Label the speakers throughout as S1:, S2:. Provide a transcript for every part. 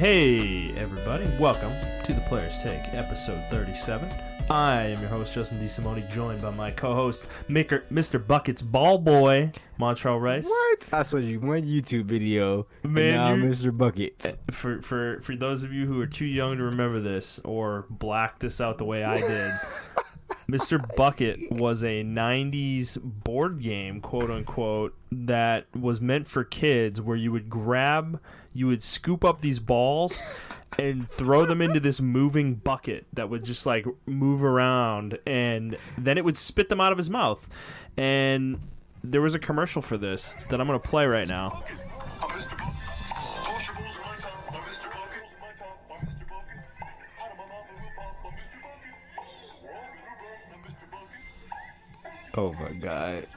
S1: Hey everybody, welcome to the Player's Take, episode 37. I am your host, Justin DeSimone, joined by my co-host, Mr. Bucket's ball boy, Montrell Rice.
S2: What? I saw you one YouTube video,
S1: Man,
S2: and now Mr. Bucket.
S1: For those of you who are too young to remember this, or blacked this out the way I did, Mr. Bucket was a 90s board game, quote-unquote, that was meant for kids, where you would scoop up these balls and throw them into this moving bucket that would just like move around, and then it would spit them out of his mouth. And there was a commercial for this that I'm going to play right now.
S2: Oh my god.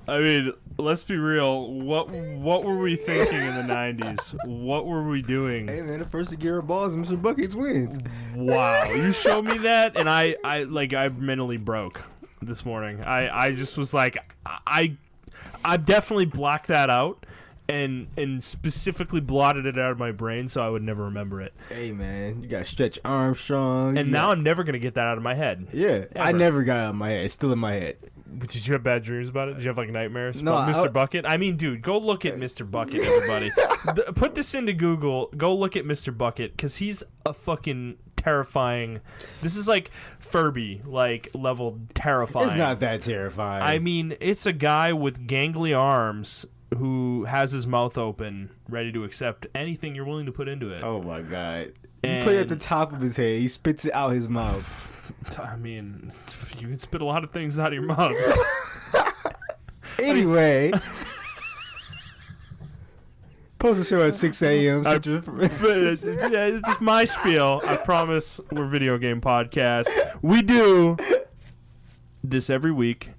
S1: I mean, let's be real. What were we thinking in the 90s? What were we doing?
S2: Hey man, the first to get her balls, Mr. Buckets wins.
S1: Wow, you showed me that, and I mentally broke this morning. I just was like, I definitely blocked that out and specifically blotted it out of my brain so I would never remember it.
S2: Hey man, you got Stretch Armstrong.
S1: And now I'm never gonna get that out of my head.
S2: Yeah,
S1: Ever.
S2: I never got it out of my head. It's still in my head.
S1: Did you have bad dreams about it? Did you have like nightmares
S2: No,
S1: about Mr. Bucket? I mean, dude, go look at Mr. Bucket, everybody. Put this into Google. Go look at Mr. Bucket, because he's a fucking terrifying. This is like Furby, like level terrifying.
S2: It's not that terrifying.
S1: I mean, it's a guy with gangly arms who has his mouth open, ready to accept anything you're willing to put into it.
S2: Oh my god. You put it at the top of his head, he spits it out his mouth.
S1: I mean, you can spit a lot of things out of your mouth.
S2: Anyway. Post a show at 6 a.m.
S1: It's my spiel. I promise we're a video game podcast. We do this every week.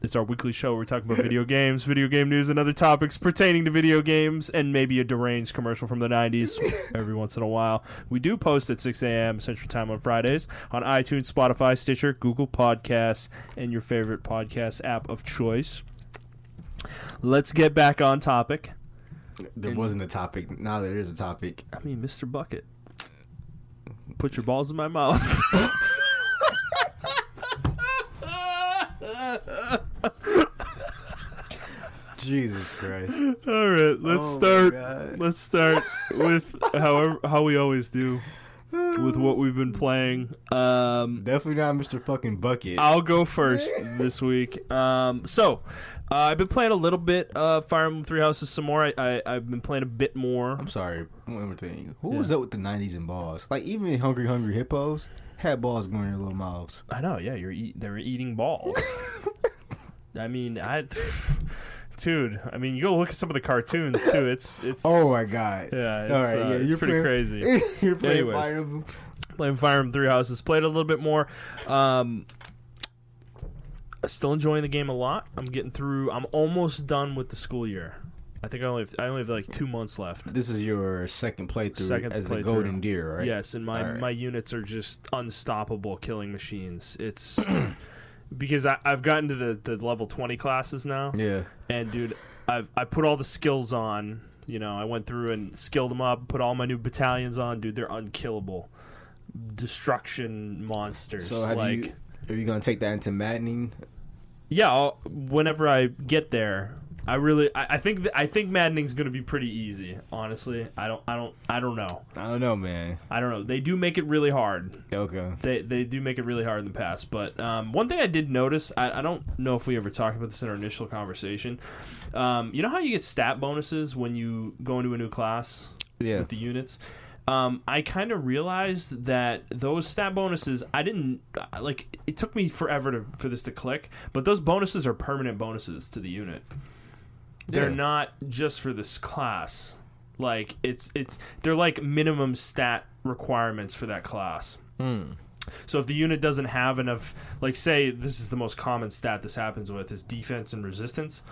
S1: It's our weekly show where we talk about video games, video game news, and other topics pertaining to video games, and maybe a deranged commercial from the 90s every once in a while. We do post at 6 a.m. Central Time on Fridays on iTunes, Spotify, Stitcher, Google Podcasts, and your favorite podcast app of choice. Let's get back on topic.
S2: There wasn't a topic. Now there is a topic.
S1: I mean, Mr. Bucket, put your balls in my mouth.
S2: Jesus Christ.
S1: All right, let's start with how we always do with what we've been playing.
S2: Definitely not Mr. fucking Bucket.
S1: I'll go first this week. So I've been playing a little bit of Fire Emblem Three Houses some more. I've been playing a bit more.
S2: I'm sorry, one more thing. Who was up with the 90s and balls? Like, even Hungry Hippos had balls going in their little mouths.
S1: I know, yeah, they were eating balls. I mean, dude, I mean, you go look at some of the cartoons too. It's.
S2: Oh my god.
S1: Yeah. It's,
S2: all right. Yeah,
S1: it's pretty crazy.
S2: You're playing
S1: Anyways,
S2: Fire Emblem.
S1: Playing Fire Emblem Three Houses. Played a little bit more. Still enjoying the game a lot. I'm almost done with the school year. I think I only have like 2 months left.
S2: This is your second playthrough as the Golden Deer, right?
S1: Yes, and my units are just unstoppable killing machines. It's because I've gotten to the level 20 classes now.
S2: Yeah.
S1: And dude, I put all the skills on. You know, I went through and skilled them up, put all my new battalions on. Dude, they're unkillable. Destruction monsters.
S2: So are you gonna take that into maddening?
S1: Yeah, whenever I get there. I think maddening's gonna be pretty easy. Honestly, I don't know.
S2: I don't know, man.
S1: I don't know. They do make it really hard.
S2: Okay.
S1: They do make it really hard in the past. But one thing I did notice, I don't know if we ever talked about this in our initial conversation. You know how you get stat bonuses when you go into a new class?
S2: Yeah.
S1: With the units. I kind of realized that those stat bonuses, I didn't like. It took me forever for this to click. But those bonuses are permanent bonuses to the unit. They're not just for this class. Like they're like minimum stat requirements for that class. So if the unit doesn't have enough, like say this is the most common stat this happens with is defense and resistance.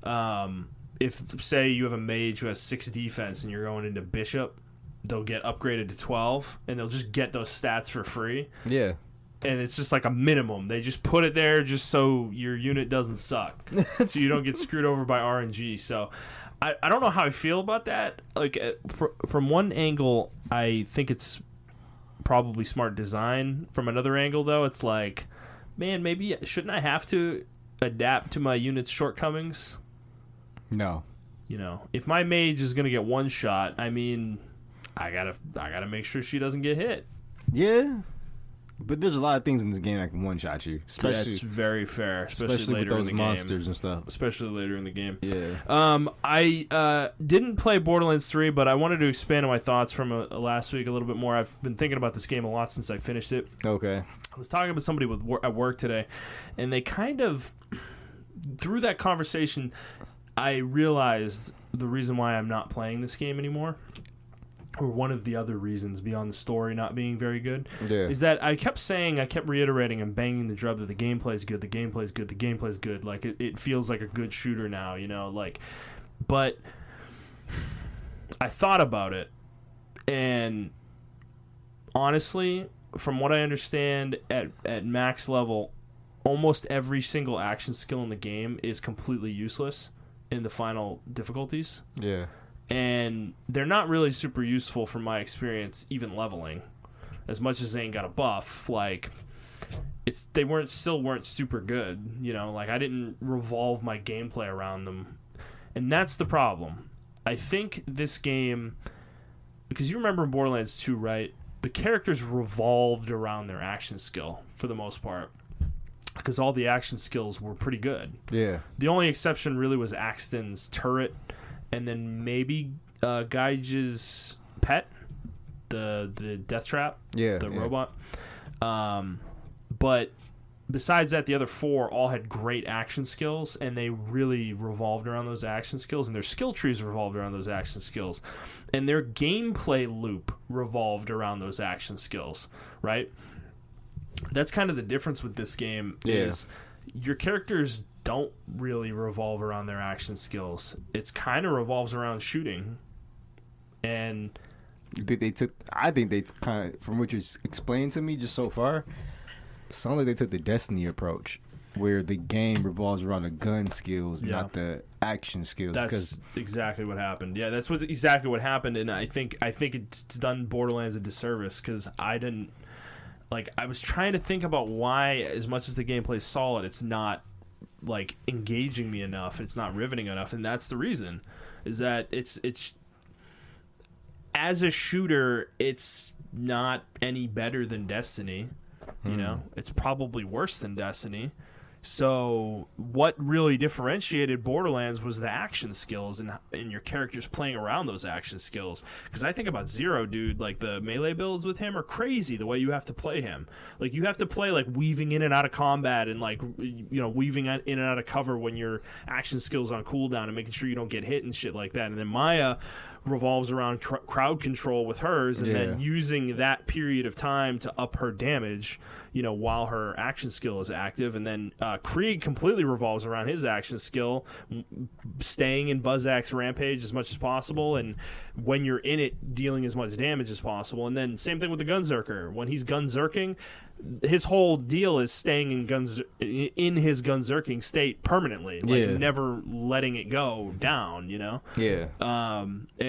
S1: If say you have a mage who has 6 defense and you're going into bishop, they'll get upgraded to 12, and they'll just get those stats for free.
S2: Yeah.
S1: And it's just like a minimum. They just put it there just so your unit doesn't suck, so you don't get screwed over by RNG. So I don't know how I feel about that. Like from one angle, I think it's probably smart design. From another angle, though, it's like, man, maybe shouldn't I have to adapt to my unit's shortcomings?
S2: No.
S1: You know, if my mage is gonna get one shot, I mean, I gotta make sure she doesn't get hit.
S2: Yeah. But there's a lot of things in this game that can one-shot you.
S1: That's very fair, especially later
S2: with those
S1: in the
S2: monsters
S1: game.
S2: and stuff.
S1: Especially later in the game.
S2: Yeah.
S1: I didn't play Borderlands 3, but I wanted to expand on my thoughts from last week a little bit more. I've been thinking about this game a lot since I finished it.
S2: Okay.
S1: I was talking with somebody at work today, and they kind of, through that conversation, I realized the reason why I'm not playing this game anymore, or one of the other reasons beyond the story not being very good, is that I kept reiterating and banging the drum that the gameplay's good, the gameplay's good, the gameplay's good. Like, it feels like a good shooter now, you know? Like, but I thought about it, and honestly, from what I understand, at max level, almost every single action skill in the game is completely useless in the final difficulties.
S2: Yeah.
S1: And they're not really super useful from my experience, even leveling. As much as Zane got a buff, like, they weren't super good, you know? Like, I didn't revolve my gameplay around them. And that's the problem. I think this game, because you remember in Borderlands 2, right? The characters revolved around their action skill for the most part, because all the action skills were pretty good.
S2: Yeah.
S1: The only exception really was Axton's turret, and then maybe Gaige's pet, the death trap, the robot. But besides that, the other four all had great action skills, and they really revolved around those action skills, and their skill trees revolved around those action skills, and their gameplay loop revolved around those action skills, right? That's kind of the difference with this game, is your characters don't really revolve around their action skills. It's kind of revolves around shooting. And
S2: I think they kind of, from what you explained to me just so far, sounds like they took the Destiny approach, where the game revolves around the gun skills, not the action skills.
S1: That's exactly what happened. Yeah, that's exactly what happened, and I think it's done Borderlands a disservice, because I didn't, like, I was trying to think about why, as much as the gameplay's solid, it's not, like, engaging me enough, it's not riveting enough, and that's the reason, is that it's as a shooter, it's not any better than Destiny. You know, it's probably worse than Destiny. So what really differentiated Borderlands was the action skills and your characters playing around those action skills. Because I think about Zero, dude, like the melee builds with him are crazy, the way you have to play him. Like, you have to play, like, weaving in and out of combat and, like, you know, weaving in and out of cover when your action skills on cooldown and making sure you don't get hit and shit like that. And then Maya revolves around crowd control with hers, and then using that period of time to up her damage, you know, while her action skill is active. And then Krieg completely revolves around his action skill, staying in Buzzak's rampage as much as possible, and when you're in it, dealing as much damage as possible. And then same thing with the Gunzerker. When he's Gunzerking, his whole deal is staying in his Gunzerking state permanently, like never letting it go down, you know?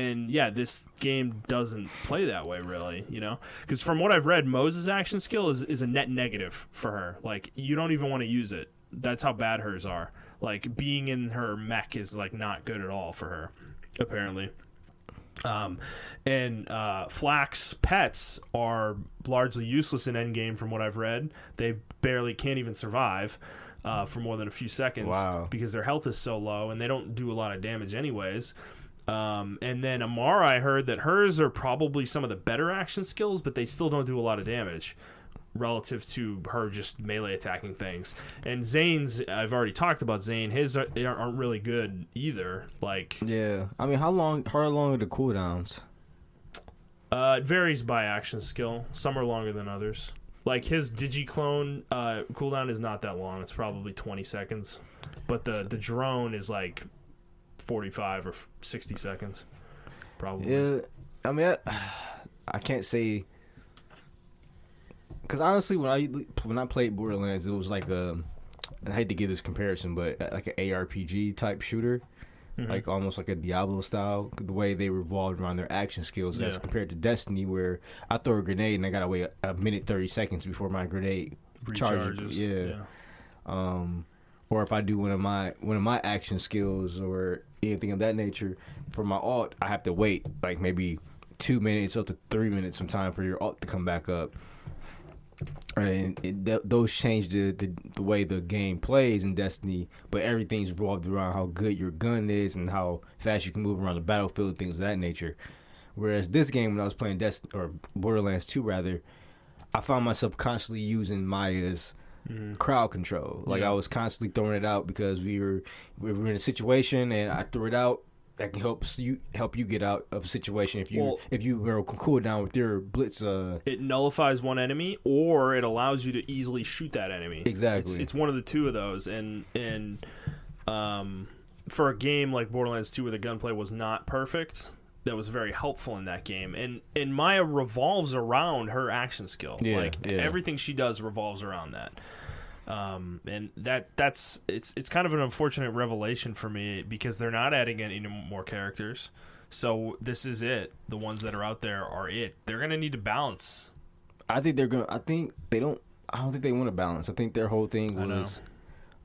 S1: And this game doesn't play that way, really, you know? Because from what I've read, Mose's action skill is a net negative for her. Like, you don't even want to use it. That's how bad hers are. Like, being in her mech is, like, not good at all for her, apparently. Flack's pets are largely useless in endgame, from what I've read. They barely can't even survive for more than a few seconds because their health is so low, and they don't do a lot of damage anyways. And then Amara, I heard that hers are probably some of the better action skills, but they still don't do a lot of damage relative to her just melee attacking things. And Zane's, I've already talked about Zane. His aren't really good either. Like,
S2: I mean, how long are the cooldowns?
S1: It varies by action skill. Some are longer than others. Like, his Digiclone cooldown is not that long. It's probably 20 seconds. But the drone is like 45 or 60 seconds, probably.
S2: Yeah, I mean, I can't say, because honestly, when I played Borderlands, it was like I hate to give this comparison, but like an ARPG type shooter, like almost like a Diablo style. The way they revolved around their action skills, as compared to Destiny, where I throw a grenade and I gotta wait a minute 30 seconds before my grenade charges. Or if I do one of my action skills or anything of that nature, for my ult, I have to wait like maybe 2 minutes up to 3 minutes some time for your ult to come back up. And those change the way the game plays in Destiny, but everything's revolved around how good your gun is and how fast you can move around the battlefield, things of that nature. Whereas this game, when I was playing or Borderlands 2 rather, I found myself constantly using Maya's crowd control. Like I was constantly throwing it out because we were in a situation and I threw it out. That can help you get out of a situation if you were cool down with your blitz.
S1: It nullifies one enemy, or it allows you to easily shoot that enemy.
S2: Exactly,
S1: it's one of the two of those. And for a game like Borderlands 2 where the gunplay was not perfect, that was very helpful in that game. And Maya revolves around her action skill. Everything she does revolves around that. And that's it's kind of an unfortunate revelation for me because they're not adding any more characters. So this is it. The ones that are out there are it. They're gonna need to balance.
S2: I don't think they want to balance. I think their whole thing was.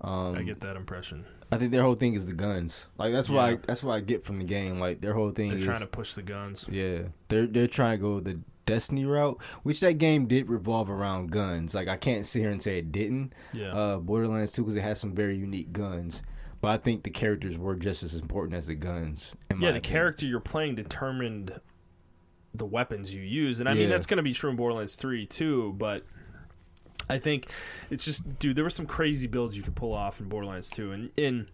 S1: I get that impression.
S2: I think their whole thing is the guns. Like that's what I get from the game. Like their whole thing
S1: they're
S2: is
S1: trying to push the guns.
S2: Yeah, they're trying to go the Destiny route, which that game did revolve around guns. Like I can't sit here and say it didn't.
S1: Yeah.
S2: Borderlands 2 because it has some very unique guns, but I think the characters were just as important as the guns.
S1: The character you're playing determined the weapons you use, and I mean that's going to be true in Borderlands 3 too. But I think it's just, dude, there were some crazy builds you could pull off in Borderlands 2, and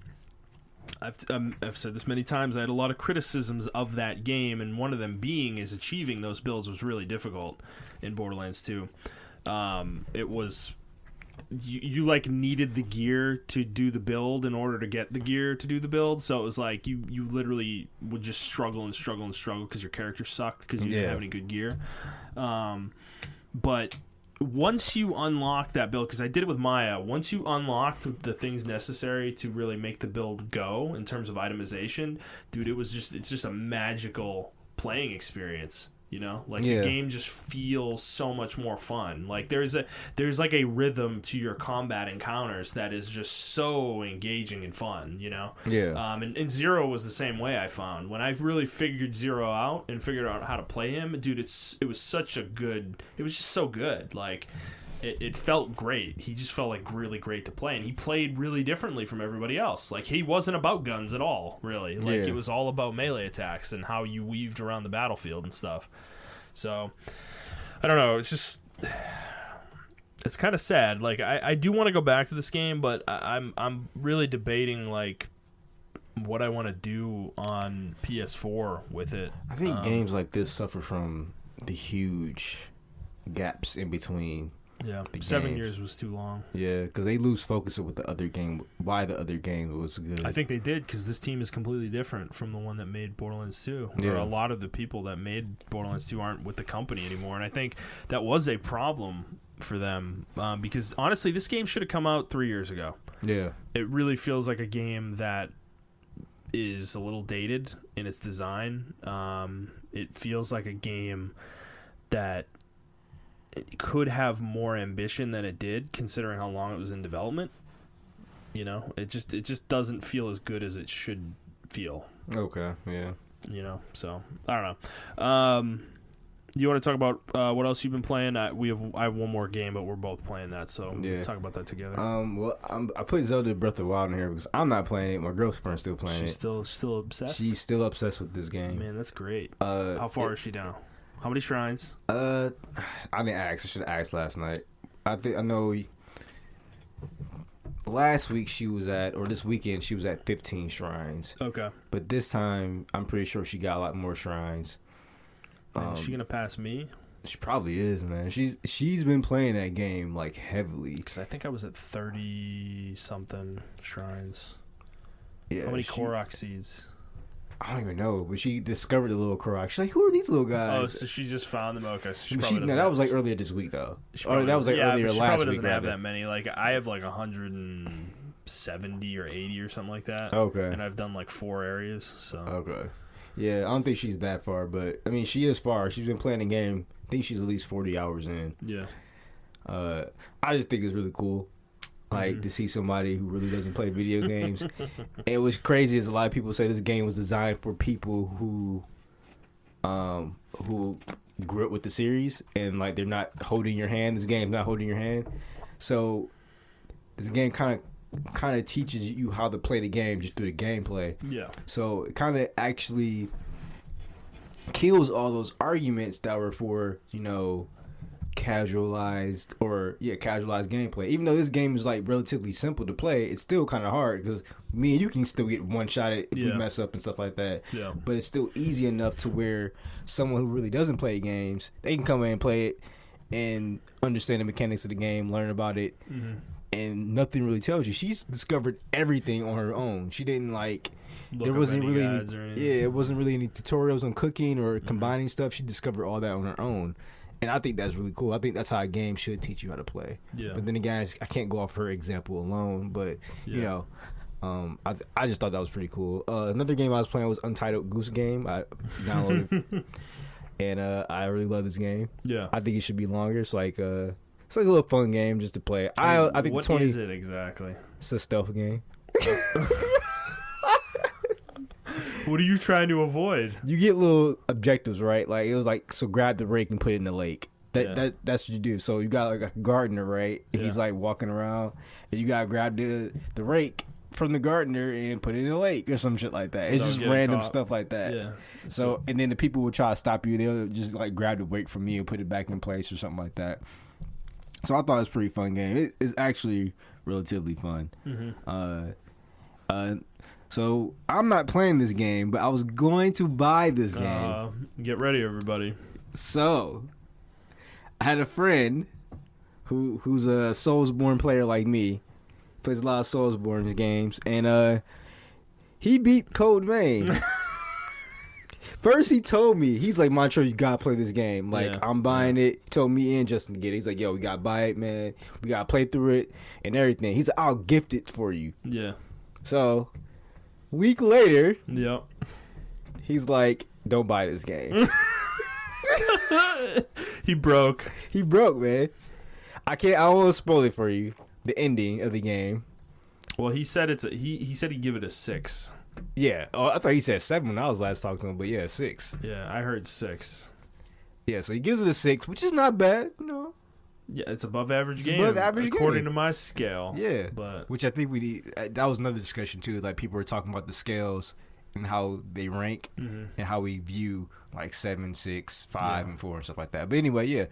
S1: I've said this many times. I had a lot of criticisms of that game, and one of them being is achieving those builds was really difficult in Borderlands 2. It was you like needed the gear to do the build in order to get the gear to do the build, so it was like you literally would just struggle because your character sucked because you didn't have any good gear. But once you unlock that build, because I did it with Maya, once you unlocked the things necessary to really make the build go in terms of itemization, dude, it's just a magical playing experience. You know, like the game just feels so much more fun. Like there's like a rhythm to your combat encounters that is just so engaging and fun. You know, and Zero was the same way. I found when I really figured Zero out and figured out how to play him, dude, it was just so good. Like it felt great. He just felt like really great to play, and he played really differently from everybody else. Like he wasn't about guns at all, really. Like it was all about melee attacks and how you weaved around the battlefield and stuff. So I don't know. It's kind of sad. Like I do want to go back to this game, but I'm really debating like what I want to do on PS4 with it.
S2: I think games like this suffer from the huge gaps in between.
S1: Yeah, 7 years was too long.
S2: Yeah, because they lose focus with the other game. Why the other game was good.
S1: I think they did because this team is completely different from the one that made Borderlands 2.
S2: Yeah.
S1: Or a lot of the people that made Borderlands 2 aren't with the company anymore, and I think that was a problem for them because honestly, this game should have come out 3 years ago.
S2: Yeah, it
S1: really feels like a game that is a little dated in its design. It feels like a game that it could have more ambition than it did, considering how long it was in development. You know, it just doesn't feel as good as it should feel.
S2: Okay, yeah.
S1: You know, so I don't know. You want to talk about what else you've been playing? I have one more game, but we're both playing that, so we'll talk about that together.
S2: Well, I played Zelda Breath of the Wild in here because I'm not playing it. My girlfriend's still playing it.
S1: She's still obsessed.
S2: She's still obsessed with this game.
S1: Man, that's great. How far is she now? How many shrines?
S2: I didn't ask. I should have asked last night. I know last week this weekend she was at 15 shrines.
S1: Okay.
S2: But this time, I'm pretty sure she got a lot more shrines.
S1: Is she gonna pass me?
S2: She probably is, man. She's been playing that game like heavily.
S1: Because I think I was at 30 something shrines.
S2: Yeah.
S1: How many Korok seeds?
S2: I don't even know, but she discovered the little Korok. She's like, who are these little guys?
S1: Oh, so she just found them. Okay, so
S2: that was like earlier this week though. Or that was like earlier
S1: she
S2: last
S1: probably
S2: week.
S1: Doesn't have that many. Like I have like 170 or 80 or something like that.
S2: Okay.
S1: And I've done like 4 areas. So
S2: okay. Yeah, I don't think she's that far, but I mean she is far. She's been playing the game. I think she's at least 40 hours in.
S1: Yeah.
S2: I just think it's really cool. Like to see somebody who really doesn't play video games. And what's crazy is a lot of people say this game was designed for people who grew up with the series and like they're not holding your hand. This game's not holding your hand. So this game kind of teaches you how to play the game just through the gameplay.
S1: Yeah.
S2: So it kind of actually kills all those arguments that were for, casualized gameplay. Even though this game is like relatively simple to play, it's still kind of hard because me and you can still get one shot at if we mess up and stuff like that.
S1: Yeah.
S2: But it's still easy enough to where someone who really doesn't play games, they can come in and play it and understand the mechanics of the game, learn about it, and nothing really tells you. She's discovered everything on her own. She didn't like. There wasn't really it wasn't really any tutorials on cooking or combining stuff. She discovered all that on her own. And I think that's really cool. I think that's how a game should teach you how to play. Yeah. But then again, I can't go off her example alone. But I just thought that was pretty cool. Another game I was playing was Untitled Goose Game. I downloaded, and I really love this game. Yeah. I think it should be longer. It's like a little fun game just to play. I think
S1: what is it exactly?
S2: It's a stealth game.
S1: What are you trying to avoid?
S2: You get little objectives, right? Like it was like, so grab the rake and put it in the lake. That's what you do. So you got like a gardener, right? And he's like walking around, and you gotta grab the rake from the gardener and put it in the lake or some shit like that. It's just random stuff like that. Yeah. So and then the people will try to stop you. They'll just like grab the rake from you and put it back in place or something like that. So I thought it was a pretty fun game. It's actually relatively fun. So I'm not playing this game, but I was going to buy this game.
S1: Get ready, everybody.
S2: So I had a friend who's a Soulsborne player like me, plays a lot of Soulsborne games, and he beat Code Vein. First he told me, he's like, Montrell, you gotta play this game. Like, I'm buying it. He told me and Justin to get it. He's like, yo, we gotta buy it, man. We gotta play through it and everything. He's like, I'll gift it for you. Yeah. So week later, he's like, don't buy this game.
S1: He broke,
S2: man. I don't want to spoil it for you, the ending of the game.
S1: Well, he said he said he'd give it a 6.
S2: Yeah. Oh, I thought he said 7 when I was last talking to him, but yeah, 6.
S1: Yeah, I heard 6.
S2: Yeah, so he gives it a 6, which is not bad,
S1: Yeah, it's above average game. According to my scale.
S2: Yeah.
S1: But
S2: which I think that was another discussion too. Like people were talking about the scales and how they rank and how we view like 7, 6, 5, and 4 and stuff like that. But anyway, yeah.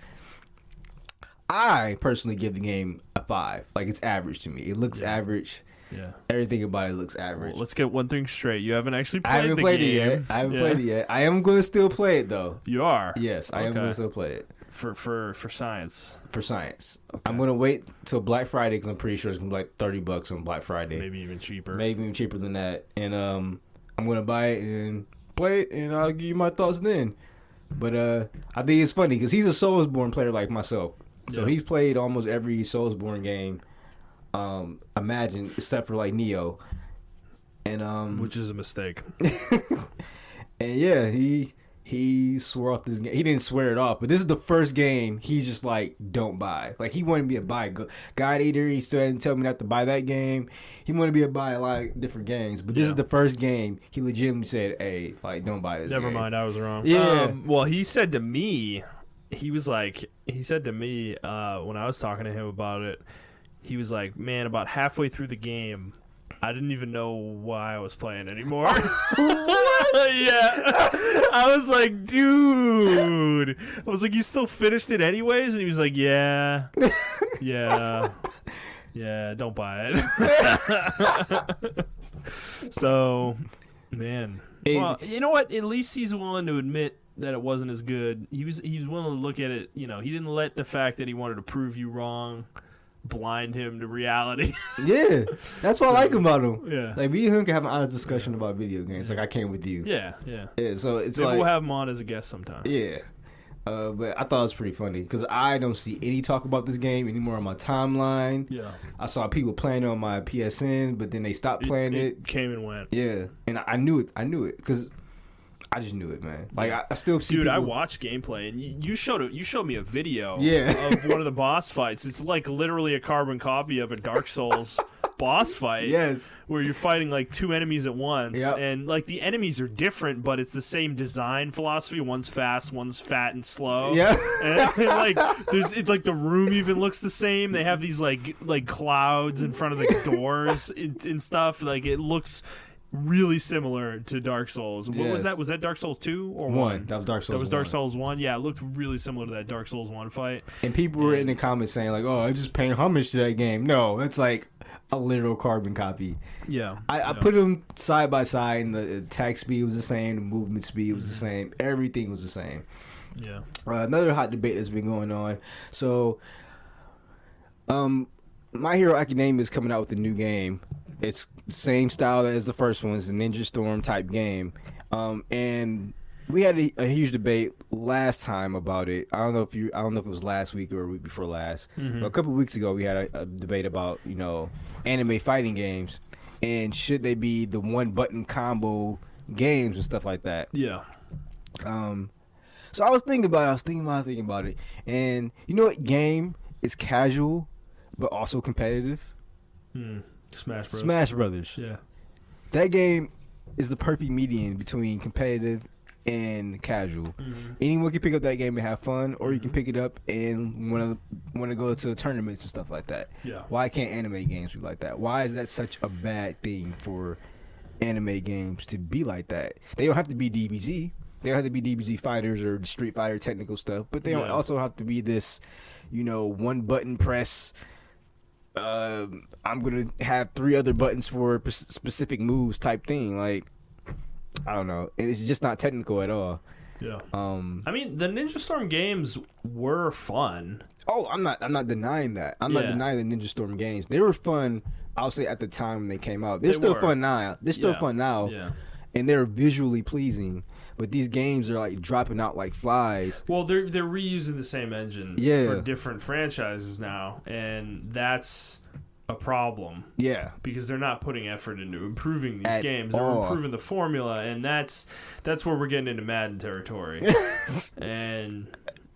S2: I personally give the game a 5. Like it's average to me. It looks average. Yeah. Everything about it looks average.
S1: Well, let's get one thing straight. You haven't actually played
S2: I haven't played it yet. I haven't played it yet. I am going to still play it though.
S1: You are?
S2: Yes, I am going to still play it.
S1: For science.
S2: For science. Okay. I'm going to wait till Black Friday because I'm pretty sure it's going to be like $30 on Black Friday.
S1: Maybe even cheaper.
S2: Maybe even cheaper than that. And I'm going to buy it and play it, and I'll give you my thoughts then. But I think it's funny because he's a Soulsborne player like myself. So he's played almost every Soulsborne game, imagine, except for like Neo. And
S1: which is a mistake.
S2: And yeah, he swore off this game. He didn't swear it off, but this is the first game he's just like, don't buy. Like, he wanted me to buy God Eater. He still didn't tell me not to buy that game. He wanted me to buy a lot of different games, but this is the first game he legitimately said, hey, like, don't buy this
S1: Never
S2: game.
S1: mind, I was wrong.
S2: Yeah.
S1: Well, he said to me, when I was talking to him about it, he was like, man, about halfway through the game, I didn't even know why I was playing anymore. What? Yeah. I was like, dude. I was like, you still finished it anyways? And he was like, yeah. Yeah. Yeah, don't buy it. So, man. Well, you know what? At least he's willing to admit that it wasn't as good. He was willing to look at it. You know, he didn't let the fact that he wanted to prove you wrong blind him to reality.
S2: Yeah, that's what I like about him.
S1: Yeah.
S2: Like, me and him can have an honest discussion about video games. Like, I can with you.
S1: Yeah.
S2: Yeah, so it's
S1: Maybe
S2: like...
S1: we'll have him on as a guest sometime.
S2: Yeah. But I thought it was pretty funny because I don't see any talk about this game anymore on my timeline.
S1: Yeah.
S2: I saw people playing it on my PSN, but then they stopped playing it.
S1: It came and went.
S2: Yeah. And I knew it. because I just knew it, man. Like, I still see
S1: Dude,
S2: people...
S1: I watched gameplay, and you showed me a video
S2: Yeah.
S1: of one of the boss fights. It's like literally a carbon copy of a Dark Souls boss fight.
S2: Yes.
S1: Where you're fighting like two enemies at once.
S2: Yep.
S1: And like the enemies are different, but it's the same design philosophy. One's fast, one's fat and slow.
S2: Yeah.
S1: And like it's like the room even looks the same. They have these like clouds in front of the doors and stuff. Like it looks really similar to Dark Souls. What was that? Was that Dark Souls 2 or 1?
S2: That was Dark Souls 1.
S1: That was Dark Souls 1. Yeah, it looked really similar to that Dark Souls 1 fight.
S2: And people were in the comments saying, like, oh, I'm just paying homage to that game. No, it's like a literal carbon copy.
S1: Yeah.
S2: I put them side by side, and the attack speed was the same, the movement speed was the same, everything was the same.
S1: Yeah.
S2: Another hot debate that's been going on. So, My Hero Academia is coming out with a new game. It's same style as the first one. It's a Ninja Storm type game. And we had a huge debate last time about it. I don't know if it was last week or a week before last.
S1: Mm-hmm.
S2: But a couple of weeks ago, we had a debate about, anime fighting games and should they be the one button combo games and stuff like that.
S1: Yeah.
S2: So I was thinking about it. And you know what game is casual but also competitive?
S1: Smash Brothers. Yeah.
S2: That game is the perfect median between competitive and casual. Mm-hmm. Anyone can pick up that game and have fun, or you can pick it up and want to go to tournaments and stuff like that. Yeah. Why can't anime games be like that? Why is that such a bad thing for anime games to be like that? They don't have to be DBZ. They don't have to be DBZ fighters or Street Fighter technical stuff, but they don't also have to be this, one button press. I'm gonna have 3 other buttons for specific moves type thing. Like, I don't know. It's just not technical at all.
S1: Yeah. I mean, the Ninja Storm games were fun.
S2: Oh, I'm not denying that. I'm not denying the Ninja Storm games. They were fun. I'll say at the time when they came out. They're still fun now. They're still fun now. Yeah. And they're visually pleasing. But these games are like dropping out like flies.
S1: Well, they're reusing the same engine for different franchises now, and that's a problem. Yeah, because they're not putting effort into improving these games. They're improving the formula, and that's where we're getting into Madden territory. And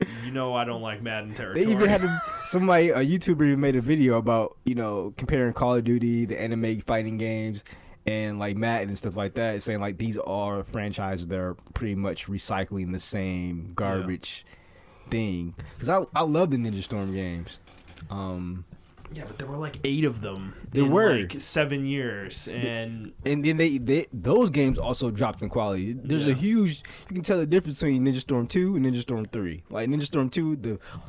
S1: I don't like Madden territory.
S2: They even had a YouTuber made a video about comparing Call of Duty, the anime fighting games, and like Madden and stuff like that, saying like these are franchises that are pretty much recycling the same garbage thing. Because I love the Ninja Storm games.
S1: Yeah, but there were like 8 of them.
S2: There were
S1: like 7 years, and
S2: then they those games also dropped in quality. There's a huge, you can tell the difference between Ninja Storm 2 and Ninja Storm 3. Like Ninja Storm 2,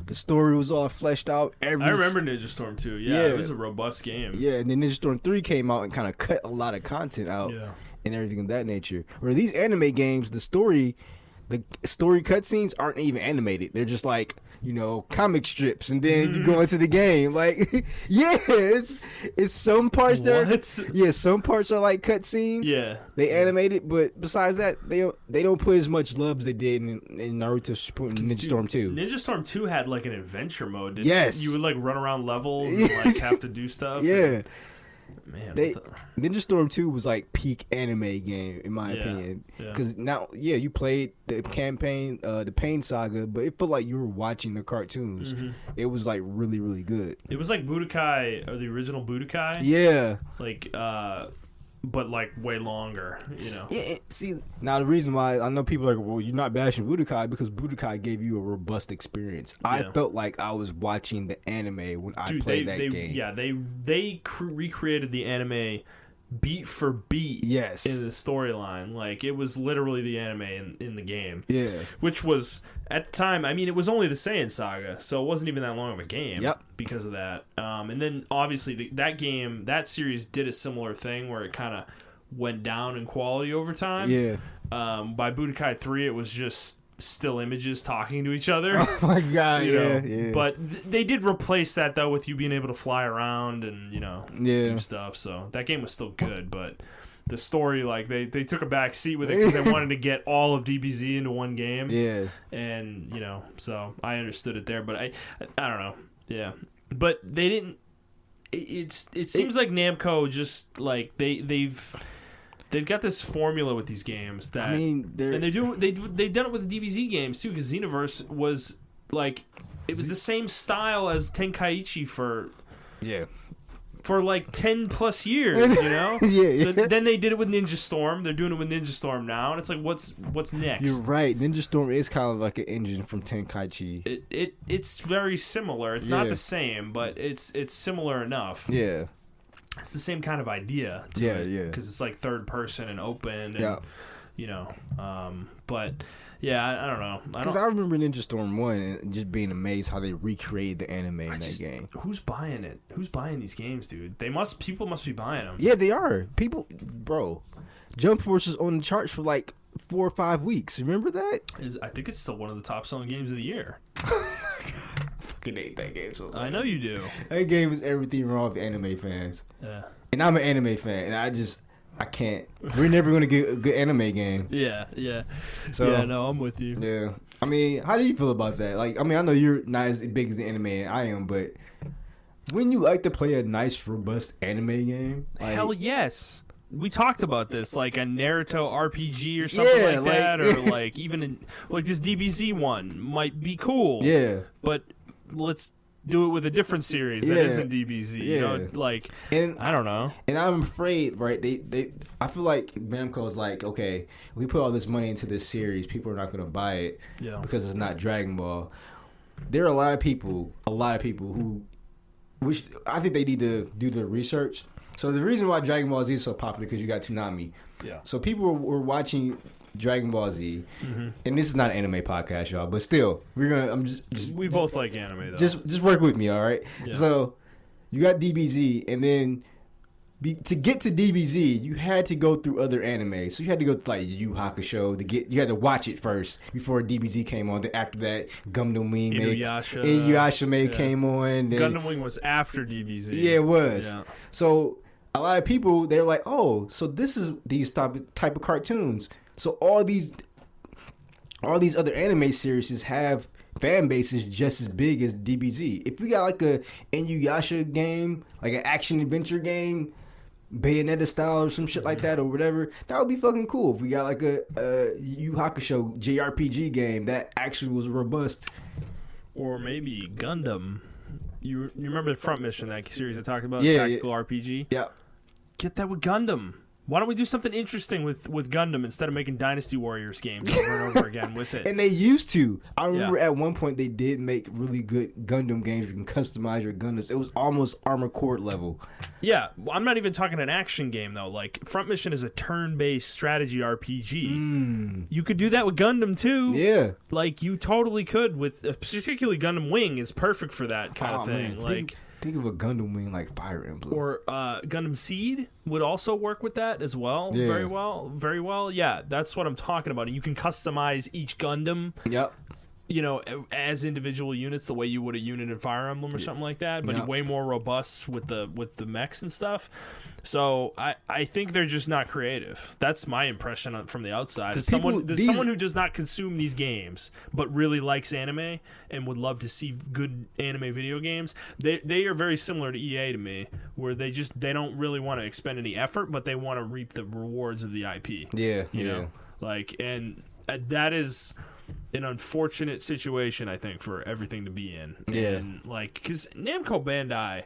S2: the story was all fleshed out.
S1: I remember Ninja Storm 2. Yeah, it was a robust game.
S2: Yeah, and then Ninja Storm 3 came out and kind of cut a lot of content out and everything of that nature. Where these anime games, the story cutscenes aren't even animated. They're just like, comic strips, and then you go into the game. Like, it's some parts some parts are like cutscenes. Yeah, they animate it, but besides that, they don't put as much love as they did in Naruto Shippuden, Ninja Storm 2.
S1: Ninja Storm 2 had like an adventure mode. You would like run around levels and like have to do stuff.
S2: Yeah. Man, Ninja Storm 2 was like peak anime game in my opinion. Because now, you played the campaign, the Pain Saga, but it felt like you were watching the cartoons. Mm-hmm. It was like really, really good.
S1: It was like Budokai, or the original Budokai.
S2: Yeah.
S1: Like, but like way longer,
S2: Yeah, see, now the reason why I know people are like, well, you're not bashing Budokai because Budokai gave you a robust experience. I felt like I was watching the anime when I played that game.
S1: Yeah, they recreated the anime beat for beat.
S2: Yes.
S1: In the storyline, like it was literally the anime in the game.
S2: Yeah.
S1: Which was at the time, I mean, it was only the Saiyan Saga, so it wasn't even that long of a game. Yep. Because of that, and then obviously that series did a similar thing where it kind of went down in quality over time.
S2: Yeah.
S1: By Budokai 3, it was just still images talking to each other.
S2: Oh my god, yeah.
S1: But they did replace that though with you being able to fly around and do stuff. So that game was still good, but the story, like they took a back seat with it because they wanted to get all of DBZ into one game.
S2: Yeah,
S1: and so I understood it there, but I don't know. Yeah, but they didn't. It seems like Namco just like they've got this formula with these games that they've done it with the DBZ games too, because Xenoverse was like it was the same style as Tenkaichi for like 10 plus years,
S2: Yeah.
S1: So then they did it with Ninja Storm. They're doing it with Ninja Storm now, and it's like, what's next?
S2: You're right. Ninja Storm is kind of like an engine from Tenkaichi.
S1: It's very similar. It's not the same, but it's similar enough.
S2: Yeah.
S1: It's the same kind of idea to it, because it's like third person and open, and but yeah, I don't know.
S2: Because I remember Ninja Storm 1 and just being amazed how they recreated the anime in that game.
S1: Who's buying it? Who's buying these games, dude? People must be buying them.
S2: Yeah, they are. People, bro. Jump Force was on the charts for like 4 or 5 weeks. Remember that?
S1: I think it's still one of the top selling games of the year.
S2: Fucking hate that game so much.
S1: I know you do.
S2: That game is everything wrong with anime fans.
S1: Yeah.
S2: And I'm an anime fan, and I can't. We're never gonna get a good anime game.
S1: Yeah.
S2: So,
S1: yeah, no, I'm with you.
S2: Yeah. I mean, how do you feel about that? Like, I mean, I know you're not as big as the anime I am, but wouldn't you like to play a nice, robust anime game? Like,
S1: hell yes. We talked about this, like a Naruto RPG or something like that, or like even like this DBZ one might be cool.
S2: Yeah.
S1: But let's do it with a different series that isn't DBZ.
S2: Yeah.
S1: And I don't know.
S2: And I'm afraid, right? I feel like Namco's like, okay, we put all this money into this series, people are not going to buy it because it's not Dragon Ball. There are a lot of people who, which I think they need to do the research. So the reason why Dragon Ball Z is so popular because you got Toonami. Yeah. So people were watching Dragon Ball Z, and this is not an anime podcast, y'all, but still,
S1: we both like anime though.
S2: Just work with me, all right? Yeah. So you got DBZ, and then to get to DBZ, you had to go through other anime. So you had to go to like Yu Yu Hakusho you had to watch it first before DBZ came on. Then after that, Gundam Wing Inuyasha came on. Then,
S1: Gundam Wing was after DBZ.
S2: Yeah, it was. Yeah. So a lot of people, they're like, oh, so this is these type of cartoons. So all these other anime series have fan bases just as big as DBZ. If we got like a Inuyasha game, like an action adventure game, Bayonetta style or some shit like that or whatever, that would be fucking cool. If we got like a Yu Yu Hakusho JRPG game that actually was robust.
S1: Or maybe Gundam. You remember the Front Mission, that series I talked about?
S2: Yeah,
S1: Tactical RPG?
S2: Yeah.
S1: Get that with Gundam. Why don't we do something interesting with Gundam instead of making Dynasty Warriors games over and over again with it?
S2: And they used to. I remember at one point they did make really good Gundam games. You can customize your Gundams. It was almost Armored Core level.
S1: Yeah, I'm not even talking an action game though. Like Front Mission is a turn-based strategy RPG. You could do that with Gundam too.
S2: Yeah,
S1: like you totally could with particularly Gundam Wing is perfect for that kind of thing.
S2: Man. Think of a Gundam Wing like Fire Emblem.
S1: Or Gundam Seed would also work with that as well.
S2: Yeah.
S1: Very well. Yeah, that's what I'm talking about. And you can customize each Gundam.
S2: Yep.
S1: As individual units, the way you would a unit in Fire Emblem or something like that, but way more robust with the mechs and stuff. So I think they're just not creative. That's my impression from the outside. As someone who does not consume these games but really likes anime and would love to see good anime video games. They are very similar to EA to me, where they don't really want to expend any effort, but they want to reap the rewards of the IP.
S2: Yeah,
S1: you know, and that is an unfortunate situation, I think, for everything to be in.
S2: Yeah,
S1: and because Namco Bandai,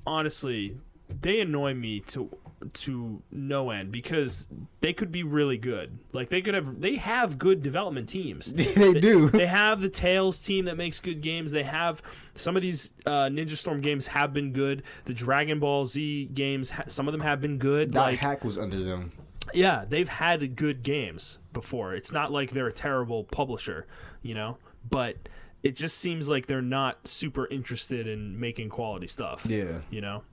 S1: honestly, they annoy me to no end because they could be really good. They have good development teams.
S2: They do.
S1: They have the Tales team that makes good games. They have some of these Ninja Storm games have been good. The Dragon Ball Z games, some of them have been good.
S2: Hack was under them.
S1: Yeah, they've had good games before. It's not like they're a terrible publisher, but it just seems like they're not super interested in making quality stuff.
S2: Yeah.
S1: You know?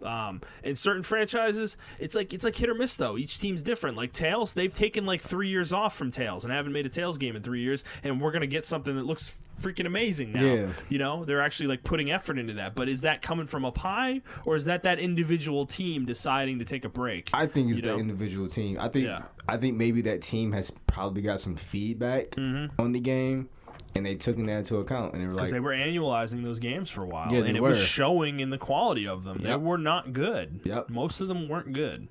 S1: In certain franchises, it's like hit or miss, though. Each team's different. Like Tales, they've taken like 3 years off from Tales and haven't made a Tales game in 3 years, and we're going to get something that looks freaking amazing now.
S2: Yeah.
S1: You know? They're actually like putting effort into that. But is that coming from up high, or is that individual team deciding to take a break?
S2: I think it's the individual team. I think maybe that team has probably got some feedback on the game, and they took that into account, and they were like,
S1: because they were annualizing those games for a while,
S2: Yeah,
S1: and it was showing in the quality of them.
S2: Yep.
S1: They were not good.
S2: Yep.
S1: Most of them weren't good.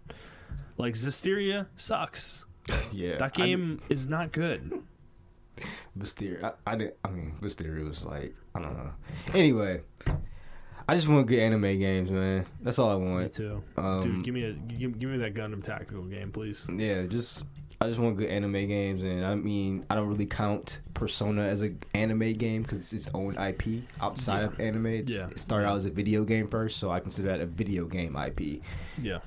S1: Like Zestiria sucks.
S2: yeah,
S1: That game is not good.
S2: Mysteria. Mysteria was like, I don't know. Anyway, I just want good anime games, man. That's all I want.
S1: Me too. Dude, give me that Gundam tactical game, please.
S2: Yeah, I just want good anime games, and I mean, I don't really count Persona as an anime game because it's its own IP outside of anime. It started out as a video game first, so I consider that a video game IP.
S1: Yeah.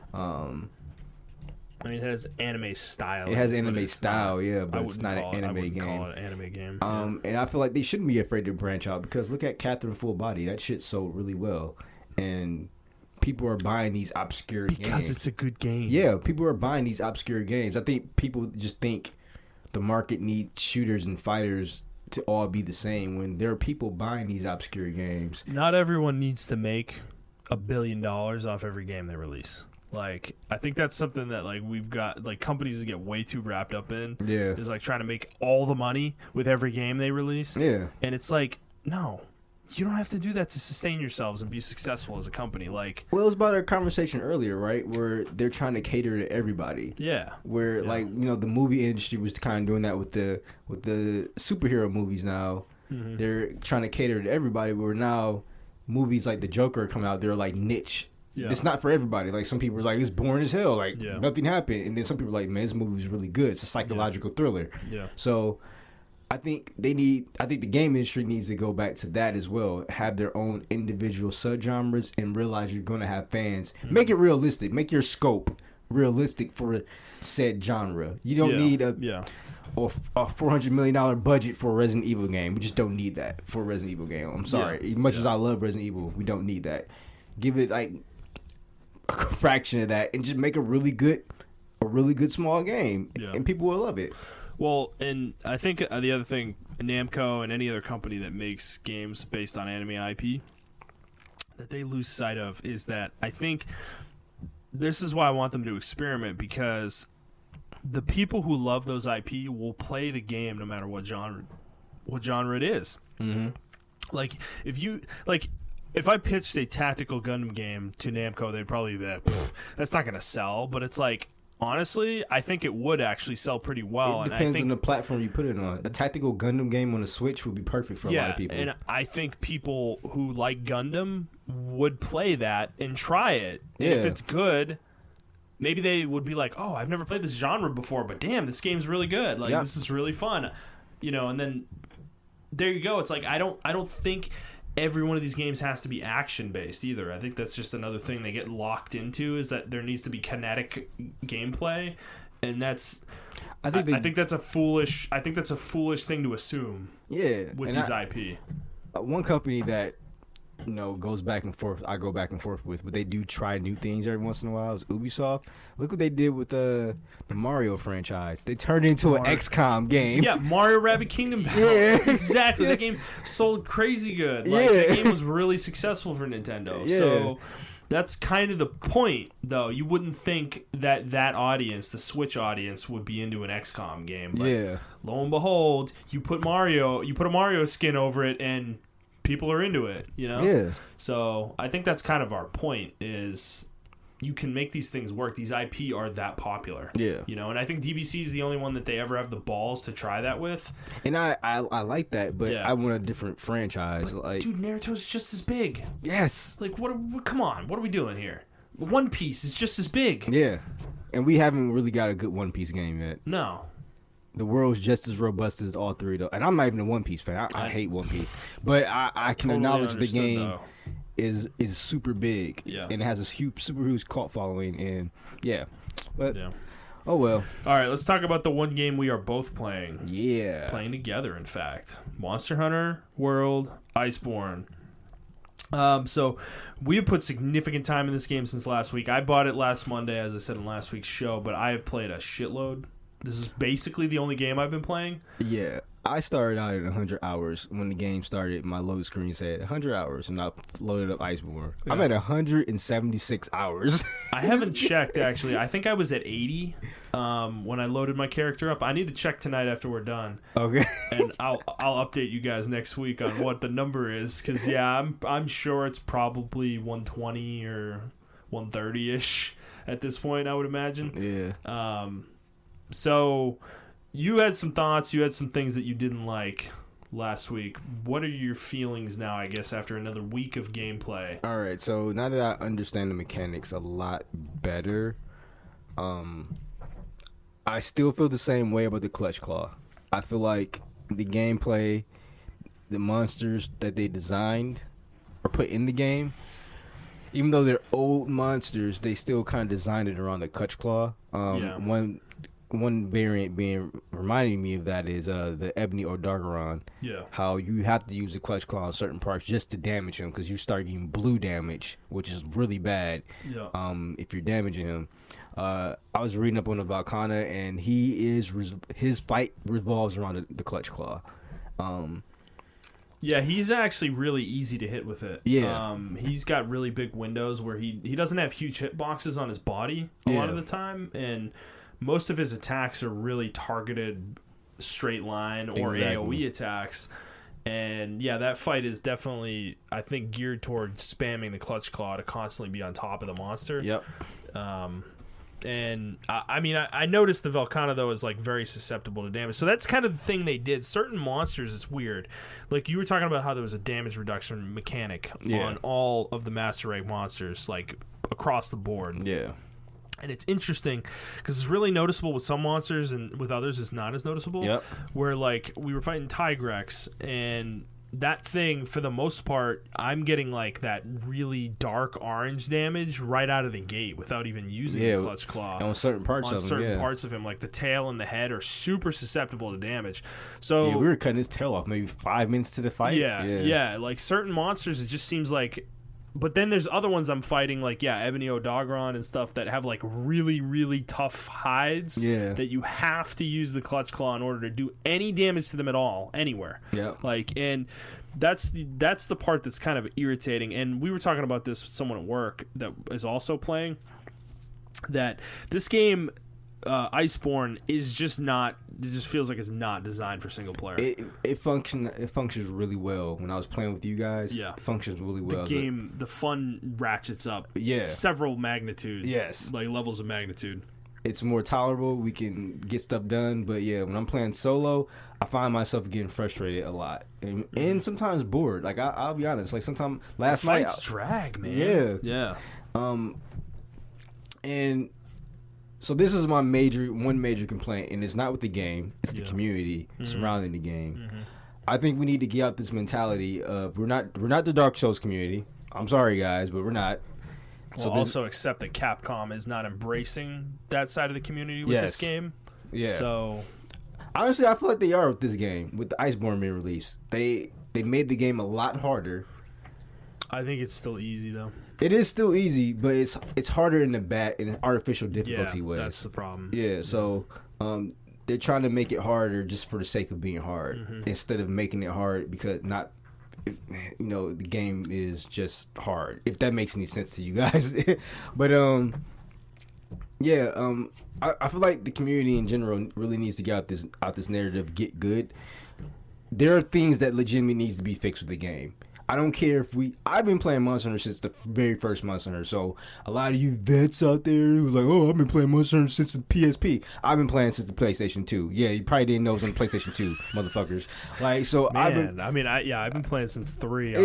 S1: I mean, it has anime style.
S2: It has anime style, but it's not an anime game.
S1: Call it an anime game.
S2: And I feel like they shouldn't be afraid to branch out because look at Catherine Full Body. That shit sold really well, and people are buying these obscure games
S1: because it's a good game.
S2: Yeah, people are buying these obscure games. I think people just think the market needs shooters and fighters to all be the same when there are people buying these obscure games.
S1: Not everyone needs to make $1 billion off every game they release. Like, I think that's something that, like, we've got, like, companies get way too wrapped up in.
S2: Yeah.
S1: Is, like, trying to make all the money with every game they release.
S2: Yeah.
S1: And it's like, no. You don't have to do that to sustain yourselves and be successful as a company. Like,
S2: well, it was about our conversation earlier, right? Where they're trying to cater to everybody.
S1: Yeah.
S2: Where, like, you know, the movie industry was kind of doing that with the superhero movies now. Mm-hmm. They're trying to cater to everybody, where now movies like The Joker come out, they're, like, niche. Yeah. It's not for everybody. Like, some people are like, it's boring as hell. Like, nothing happened. And then some people are like, man, this movie is really good. It's a psychological thriller. Yeah. So I think the game industry needs to go back to that as well. Have their own individual subgenres and realize you're going to have fans. Mm-hmm. Make it realistic. Make your scope realistic for said genre. You don't need a $400 million budget for a Resident Evil game. We just don't need that for a Resident Evil game. I'm sorry. As much as I love Resident Evil, we don't need that. Give it like a fraction of that and just make a really good small game, and people will love it.
S1: Well, and I think the other thing, Namco and any other company that makes games based on anime IP, that they lose sight of is that I think this is why I want them to experiment, because the people who love those IP will play the game no matter what genre it is. Mm-hmm. Like, if I pitched a tactical Gundam game to Namco, they'd probably be like, that's not going to sell. But it's like, honestly, I think it would actually sell pretty well.
S2: It depends on the platform you put it on. A tactical Gundam game on a Switch would be perfect for a lot of people.
S1: And I think people who like Gundam would play that and try it. And if it's good, maybe they would be like, oh, I've never played this genre before, but damn, this game's really good. Like, this is really fun. You know, and then there you go. It's like, I don't think every one of these games has to be action based either. I think that's just another thing they get locked into, is that there needs to be kinetic gameplay, and that's I think that's a foolish thing to assume.
S2: Yeah,
S1: with these IP.
S2: One company that goes back and forth, I go back and forth with, but they do try new things every once in a while, is Ubisoft. Look what they did with the Mario franchise. They turned it into an XCOM game.
S1: Yeah, Mario Rabbids Kingdom Battle. Yeah. Exactly. That game sold crazy good. Like, that game was really successful for Nintendo. Yeah. So that's kind of the point, though. You wouldn't think that audience, the Switch audience, would be into an XCOM game. But lo and behold, you put a Mario skin over it, and people are into it, Yeah. So I think that's kind of our point, is you can make these things work. These IP are that popular. Yeah. And I think DBC is the only one that they ever have the balls to try that with. And
S2: I like that, but I want a different franchise.
S1: But, dude, Naruto's just as big.
S2: Yes.
S1: Like, come on, what are we doing here? One Piece is just as big.
S2: Yeah. And we haven't really got a good One Piece game yet.
S1: No.
S2: The world's just as robust as all three, though. And I'm not even a One Piece fan. I hate One Piece. But I can acknowledge the game is super big. Yeah. And it has a super huge cult following. And, but Oh, well.
S1: All right, let's talk about the one game we are both playing.
S2: Yeah.
S1: Playing together, in fact. Monster Hunter World Iceborne. So we have put significant time in this game since last week. I bought it last Monday, as I said in last week's show, but I have played a shitload. This is basically the only game I've been playing.
S2: Yeah. I started out at 100 hours. When the game started, my load screen said 100 hours, and I loaded up Iceborne. Yeah. I'm at 176 hours.
S1: I haven't checked, actually. I think I was at 80 when I loaded my character up. I need to check tonight after we're done.
S2: Okay.
S1: And I'll update you guys next week on what the number is, because, yeah, I'm sure it's probably 120 or 130-ish at this point, I would imagine.
S2: Yeah.
S1: So you had some thoughts, you had some things that you didn't like last week. What are your feelings now, I guess, after another week of gameplay?
S2: All right, so now that I understand the mechanics a lot better, I still feel the same way about the Clutch Claw. I feel like the gameplay, the monsters that they designed or put in the game, even though they're old monsters, they still kind of designed it around the Clutch Claw. One variant being reminding me of that is the Ebony Odogaron.
S1: Yeah. How
S2: you have to use the Clutch Claw on certain parts just to damage him, because you start getting blue damage, which is really bad.
S1: Yeah.
S2: If you're damaging him. I was reading up on the Valkana, and his fight revolves around the Clutch Claw.
S1: Yeah, he's actually really easy to hit with it.
S2: Yeah.
S1: He's got really big windows where he doesn't have huge hitboxes on his body a lot of the time, and most of his attacks are really targeted straight line or AoE attacks. And yeah, that fight is definitely, I think, geared toward spamming the Clutch Claw to constantly be on top of the monster.
S2: Yep.
S1: And I mean, I noticed the Valkana, though, is like very susceptible to damage. So that's kind of the thing they did. Certain monsters, it's weird. Like you were talking about how there was a damage reduction mechanic on all of the Master Rank monsters, like across the board.
S2: Yeah.
S1: And it's interesting because it's really noticeable with some monsters, and with others it's not as noticeable.
S2: Yep.
S1: Where like we were fighting Tigrex, and that thing, for the most part, I'm getting like that really dark orange damage right out of the gate without even using the Clutch Claw.
S2: On certain parts
S1: of him, like the tail and the head are super susceptible to damage. So
S2: we were cutting his tail off maybe 5 minutes to the fight.
S1: Yeah. Like certain monsters, it just seems like. But then there's other ones I'm fighting, like, Ebony Odogaron and stuff that have, like, really, really tough hides that you have to use the Clutch Claw in order to do any damage to them at all, anywhere.
S2: Yeah.
S1: Like, and that's the part that's kind of irritating. And we were talking about this with someone at work that is also playing, that this game, Iceborne, is just not. It just feels like it's not designed for single player.
S2: It functions really well. When I was playing with you guys, it functions really well.
S1: The fun ratchets up several magnitude, like levels of magnitude.
S2: It's more tolerable. We can get stuff done. But yeah, when I'm playing solo, I find myself getting frustrated a lot and sometimes bored. Like I'll be honest. Like sometimes last night,
S1: fights drag, man. Yeah.
S2: And so this is my one major complaint, and it's not with the game; it's the community surrounding the game. Mm-hmm. I think we need to get out this mentality of we're not the Dark Souls community. I'm sorry, guys, but we're not.
S1: So also accept that Capcom is not embracing that side of the community with this game. Yeah. So
S2: honestly, I feel like they are with this game, with the Iceborne being released. They made the game a lot harder.
S1: I think it's still easy though.
S2: It is still easy, but it's harder in an artificial difficulty way.
S1: That's the problem.
S2: Yeah, so they're trying to make it harder just for the sake of being hard, instead of making it hard because the game is just hard. If that makes any sense to you guys, but I feel like the community in general really needs to get out this narrative. Get good. There are things that legitimately needs to be fixed with the game. I don't care if I've been playing Monster Hunter since the very first Monster Hunter, so a lot of you vets out there who's like, oh, I've been playing Monster Hunter since the PSP. I've been playing since the PlayStation 2. Yeah, you probably didn't know it was on the PlayStation 2, motherfuckers. Like, so
S1: I've been playing since 3 on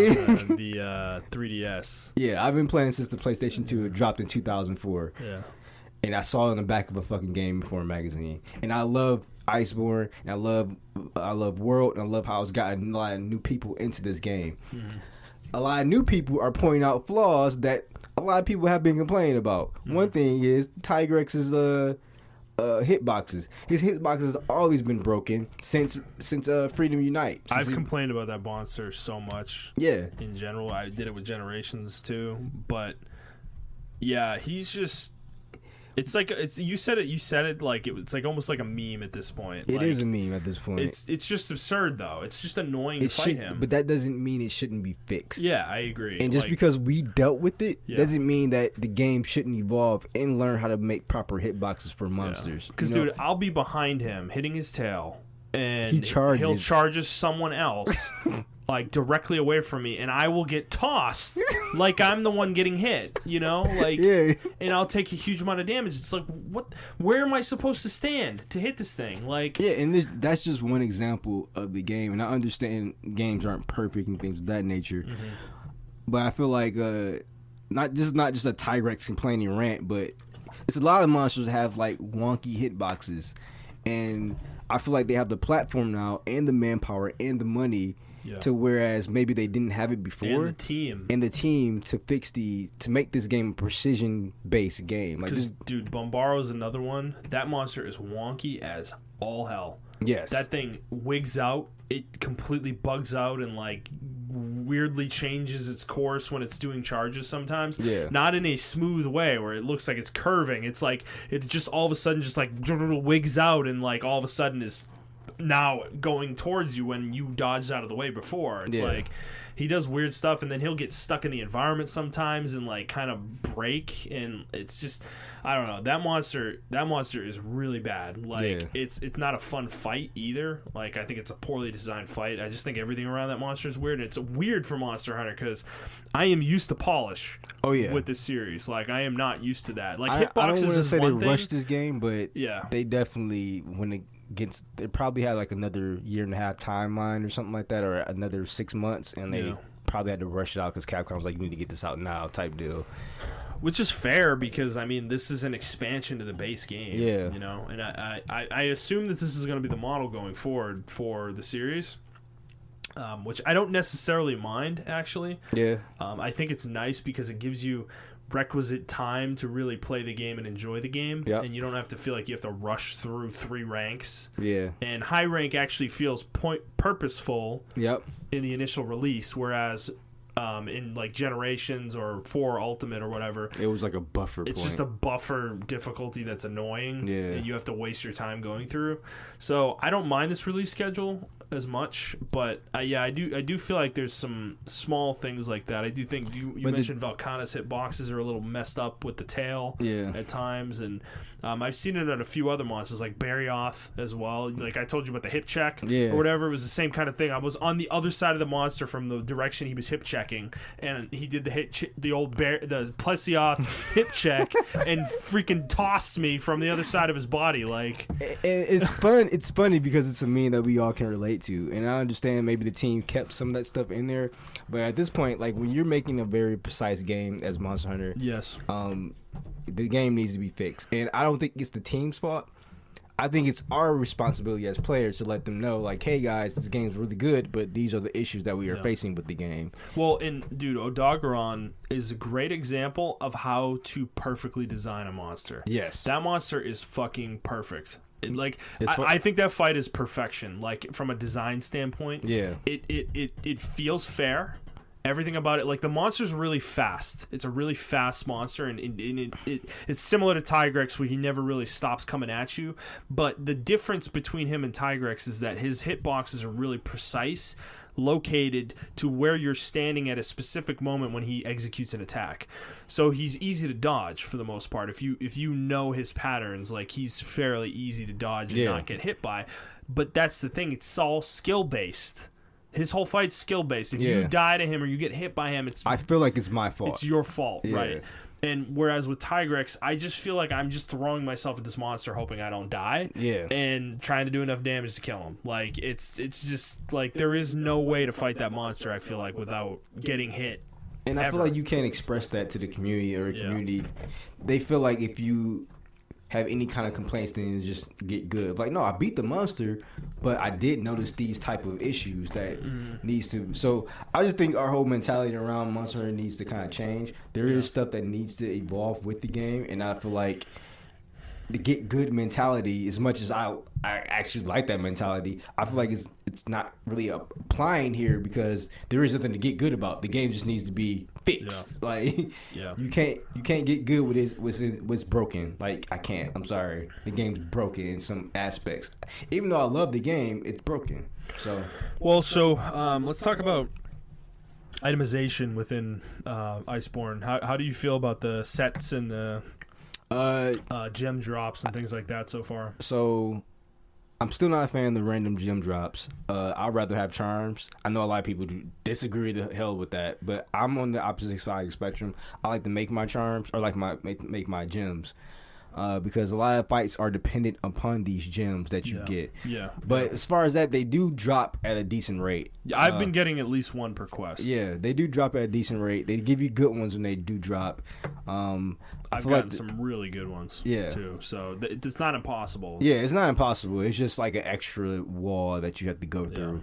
S1: the 3DS.
S2: Yeah, I've been playing since the PlayStation 2. It dropped in 2004. Yeah. And I saw it on the back of a fucking Game Informer magazine. And I love Iceborne, and I love World, and I love how it's gotten a lot of new people into this game. Mm-hmm. A lot of new people are pointing out flaws that a lot of people have been complaining about. Mm-hmm. One thing is Tigrex's hitboxes. His hitboxes have always been broken since Freedom Unite.
S1: I've complained about that monster so much.
S2: Yeah.
S1: In general, I did it with Generations too, but yeah, he's just. It's like you said it like it's like almost like a meme at this point.
S2: It
S1: like,
S2: is a meme at this point.
S1: It's just absurd though. It's just annoying to fight him.
S2: But that doesn't mean it shouldn't be fixed.
S1: Yeah, I agree.
S2: And just because we dealt with it doesn't mean that the game shouldn't evolve and learn how to make proper hitboxes for monsters.
S1: Because dude, I'll be behind him hitting his tail, and he'll charge someone else. Like directly away from me, and I will get tossed like I'm the one getting hit, like, and I'll take a huge amount of damage. It's like, what? Where am I supposed to stand to hit this thing? Like,
S2: and that's just one example of the game. And I understand games aren't perfect and things of that nature, but I feel like not just a Tigrex complaining rant, but it's a lot of monsters that have like wonky hitboxes, and I feel like they have the platform now and the manpower and the money. Yeah. To whereas maybe they didn't have it before, and the team to make this game a precision based game. Like this,
S1: dude, Bombaro is another one. That monster is wonky as all hell.
S2: Yes,
S1: that thing wigs out. It completely bugs out and like weirdly changes its course when it's doing charges sometimes. Yeah, not in a smooth way where it looks like it's curving. It's like it just all of a sudden just like wigs out and like all of a sudden is now going towards you when you dodged out of the way before. It's like he does weird stuff, and then he'll get stuck in the environment sometimes and like kind of break, and it's just I don't know. That monster is really bad. Like it's not a fun fight either. Like I think it's a poorly designed fight. I just think everything around that monster is weird. And it's weird for Monster Hunter because I am used to polish. With this series, like I am not used to that. Like hitboxes
S2: I don't want to say they
S1: thing.
S2: rushed this game, but they definitely they probably had like another 1.5-year timeline or something like that, or another 6 months, and they probably had to rush it out because Capcom was like, "You need to get this out now," type deal.
S1: Which is fair because I mean this is an expansion to the base game. Yeah, and I assume that this is going to be the model going forward for the series. Which I don't necessarily mind, actually. Yeah. I think it's nice because it gives you requisite time to really play the game and enjoy the game. Yep. And you don't have to feel like you have to rush through 3 ranks. Yeah. And high rank actually feels purposeful in the initial release, whereas in like Generations or 4 Ultimate or whatever,
S2: it was like a buffer
S1: It's just a buffer difficulty that's annoying. Yeah. And you have to waste your time going through. So I don't mind this release schedule as much, but I do feel like there's some small things like that. I do think you mentioned Valkana's hitboxes are a little messed up with the tail at times, and I've seen it on a few other monsters like Barioth as well. Like I told you about the hip check or whatever, it was the same kind of thing. I was on the other side of the monster from the direction he was hip checking, and he did the the Plesioth hip check and freaking tossed me from the other side of his body. Like
S2: it's fun. It's funny because it's a meme that we all can relate to, and I understand maybe the team kept some of that stuff in there, but at this point, like when you're making a very precise game as Monster Hunter, the game needs to be fixed, and I don't think it's the team's fault. I think it's our responsibility as players to let them know, like, hey guys, this game's really good, but these are the issues that we are facing with the game.
S1: Well, and dude, Odogaron is a great example of how to perfectly design a monster. Yes, that monster is fucking perfect. I think that fight is perfection. Like from a design standpoint, it feels fair. Everything about it, like the monster's really fast. It's a really fast monster, and it's similar to Tigrex, where he never really stops coming at you. But the difference between him and Tigrex is that his hitboxes are really precise, located to where you're standing at a specific moment when he executes an attack. So he's easy to dodge for the most part. If you know his patterns, like he's fairly easy to dodge and not get hit by. But that's the thing; it's all skill based. His whole fight's skill based. If you die to him or you get hit by him,
S2: I feel like it's my fault.
S1: It's your fault, right? And whereas with Tigrex, I just feel like I'm just throwing myself at this monster, hoping I don't die, and trying to do enough damage to kill him. Like it's just like there is no way to fight that monster. I feel like without getting hit.
S2: And I feel like you can't express that to the community, or community. They feel like if you have any kind of complaints, then just get good. Like, no, I beat the monster, but I did notice these type of issues that needs to. So I just think our whole mentality around Monster Hunter needs to kind of change. There is stuff that needs to evolve with the game, and I feel like the get good mentality, as much as I actually like that mentality, I feel like it's not really applying here because there is nothing to get good about. The game just needs to be fixed. Yeah. Like you can't get good with what's broken. Like I can't. I'm sorry. The game's broken in some aspects. Even though I love the game, it's broken. So
S1: let's talk about itemization within Iceborne. How do you feel about the sets and the gem drops and things like that so far?
S2: So I'm still not a fan of the random gem drops. I'd rather have charms. I know a lot of people disagree the hell with that, but I'm on the opposite side of the spectrum. I like to make my charms or like make my gems. Because a lot of fights are dependent upon these gems that you get. Yeah. But as far as that, they do drop at a decent rate.
S1: I've been getting at least one per quest.
S2: Yeah, they do drop at a decent rate. They give you good ones when they do drop.
S1: I've gotten some really good ones too. So it's not impossible.
S2: Yeah, it's not impossible. It's just like an extra wall that you have to go through.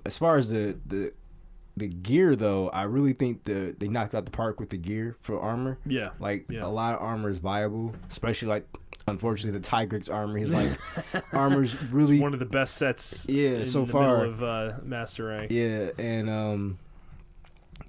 S2: As far as the gear, though, I really think they knocked out the park with the gear for armor. Yeah. A lot of armor is viable, especially, like, unfortunately, the Tigrex armor is, like, armor's really...
S1: It's one of the best sets
S2: so far.
S1: Middle of Master Rank.
S2: Yeah, and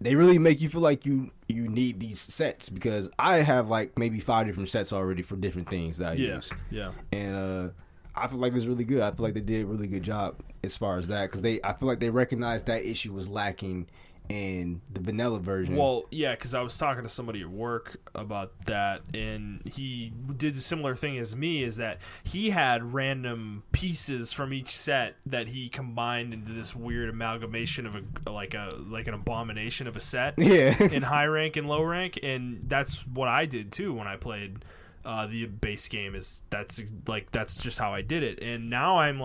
S2: they really make you feel like you need these sets because I have, like, maybe 5 different sets already for different things that I use. Yeah. And I feel like it's really good. I feel like they did a really good job as far as that because I feel like they recognized that issue was lacking in the vanilla version.
S1: Well, yeah, because I was talking to somebody at work about that, and he did a similar thing as me. Is that he had random pieces from each set that he combined into this weird amalgamation of an abomination of a set. Yeah. In high rank and low rank, and that's what I did too when I played. The base game that's just how I did it, and now I'm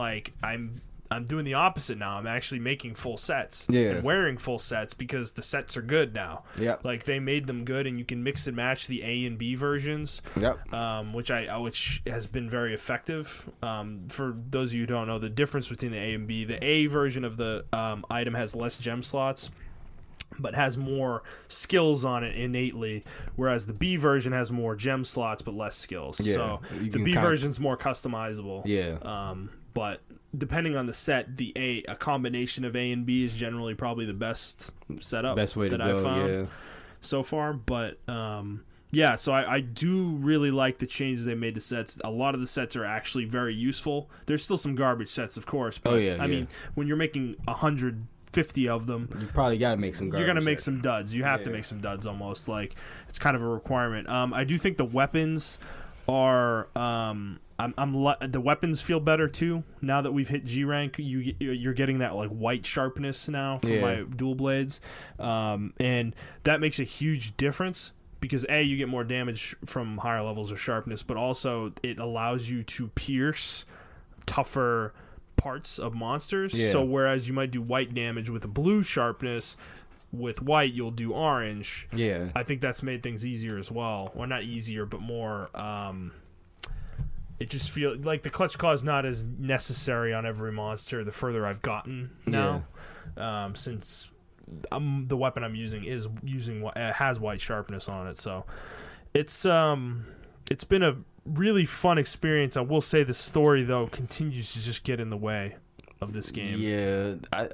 S1: doing the opposite now. I'm actually making full sets and wearing full sets because the sets are good now. Yeah, like they made them good, and you can mix and match the A and B versions. Yep. Which has been very effective. For those of you who don't know the difference between the A and B, the A version of the item has less gem slots, but has more skills on it innately, whereas the B version has more gem slots but less skills. Yeah, so the B version's more customizable. Yeah. But depending on the set, a combination of A and B is generally probably the best setup that I've found so far. But so I do really like the changes they made to sets. A lot of the sets are actually very useful. There's still some garbage sets, of course. But, I mean, when you're making 150 of them,
S2: you probably gotta make some.
S1: You're gonna make some duds. You have to make some duds almost. Like it's kind of a requirement. I do think the weapons are. The weapons feel better too now that we've hit G rank. You're getting that like white sharpness now from my dual blades, and that makes a huge difference. Because you get more damage from higher levels of sharpness, but also it allows you to pierce tougher parts of monsters. So whereas you might do white damage with a blue sharpness, with white you'll do orange. I think that's made things easier as well. Well, not easier, but more it just feels like the clutch claw is not as necessary on every monster the further I've gotten now. Since the weapon I'm using has white sharpness on it, so it's been a really fun experience. I will say the story though continues to just get in the way of this game.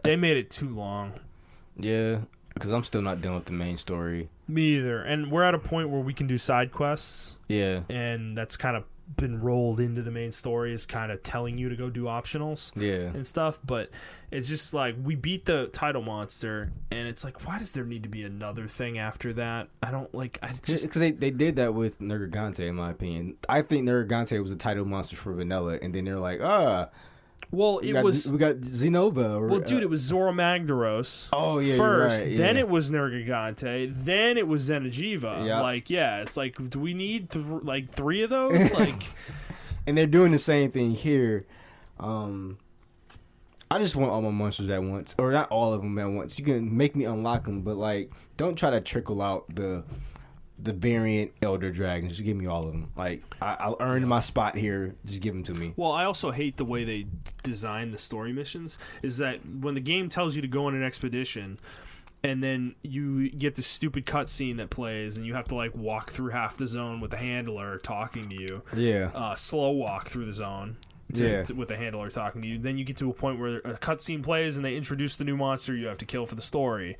S1: They made it too long.
S2: Because I'm still not done with the main story.
S1: Me either. And we're at a point where we can do side quests. And that's kind of been rolled into the main story, is kind of telling you to go do optionals and stuff. But it's just like we beat the title monster, and it's like, why does there need to be another thing after that? I don't like.
S2: Because they did that with Nergigante, in my opinion. I think Nergigante was the title monster for vanilla, and then they're like,
S1: well, we got
S2: Zenova.
S1: Well, dude, it was Zoro Magdaros. First, then it was Nergigante, then it was Zenajiva. It's like, do we need 3 of those? Like,
S2: and they're doing the same thing here. I just want all my monsters at once, or not all of them at once. You can make me unlock them, but like, don't try to trickle out the variant Elder Dragons. Just give me all of them. Like, I'll earn my spot here. Just give them to me.
S1: Well, I also hate the way they design the story missions. Is that when the game tells you to go on an expedition, and then you get this stupid cutscene that plays, and you have to like walk through half the zone with the handler talking to you.
S2: Yeah.
S1: Slow walk through the zone. With the handler talking to you. Then you get to a point where a cutscene plays, and they introduce the new monster you have to kill for the story.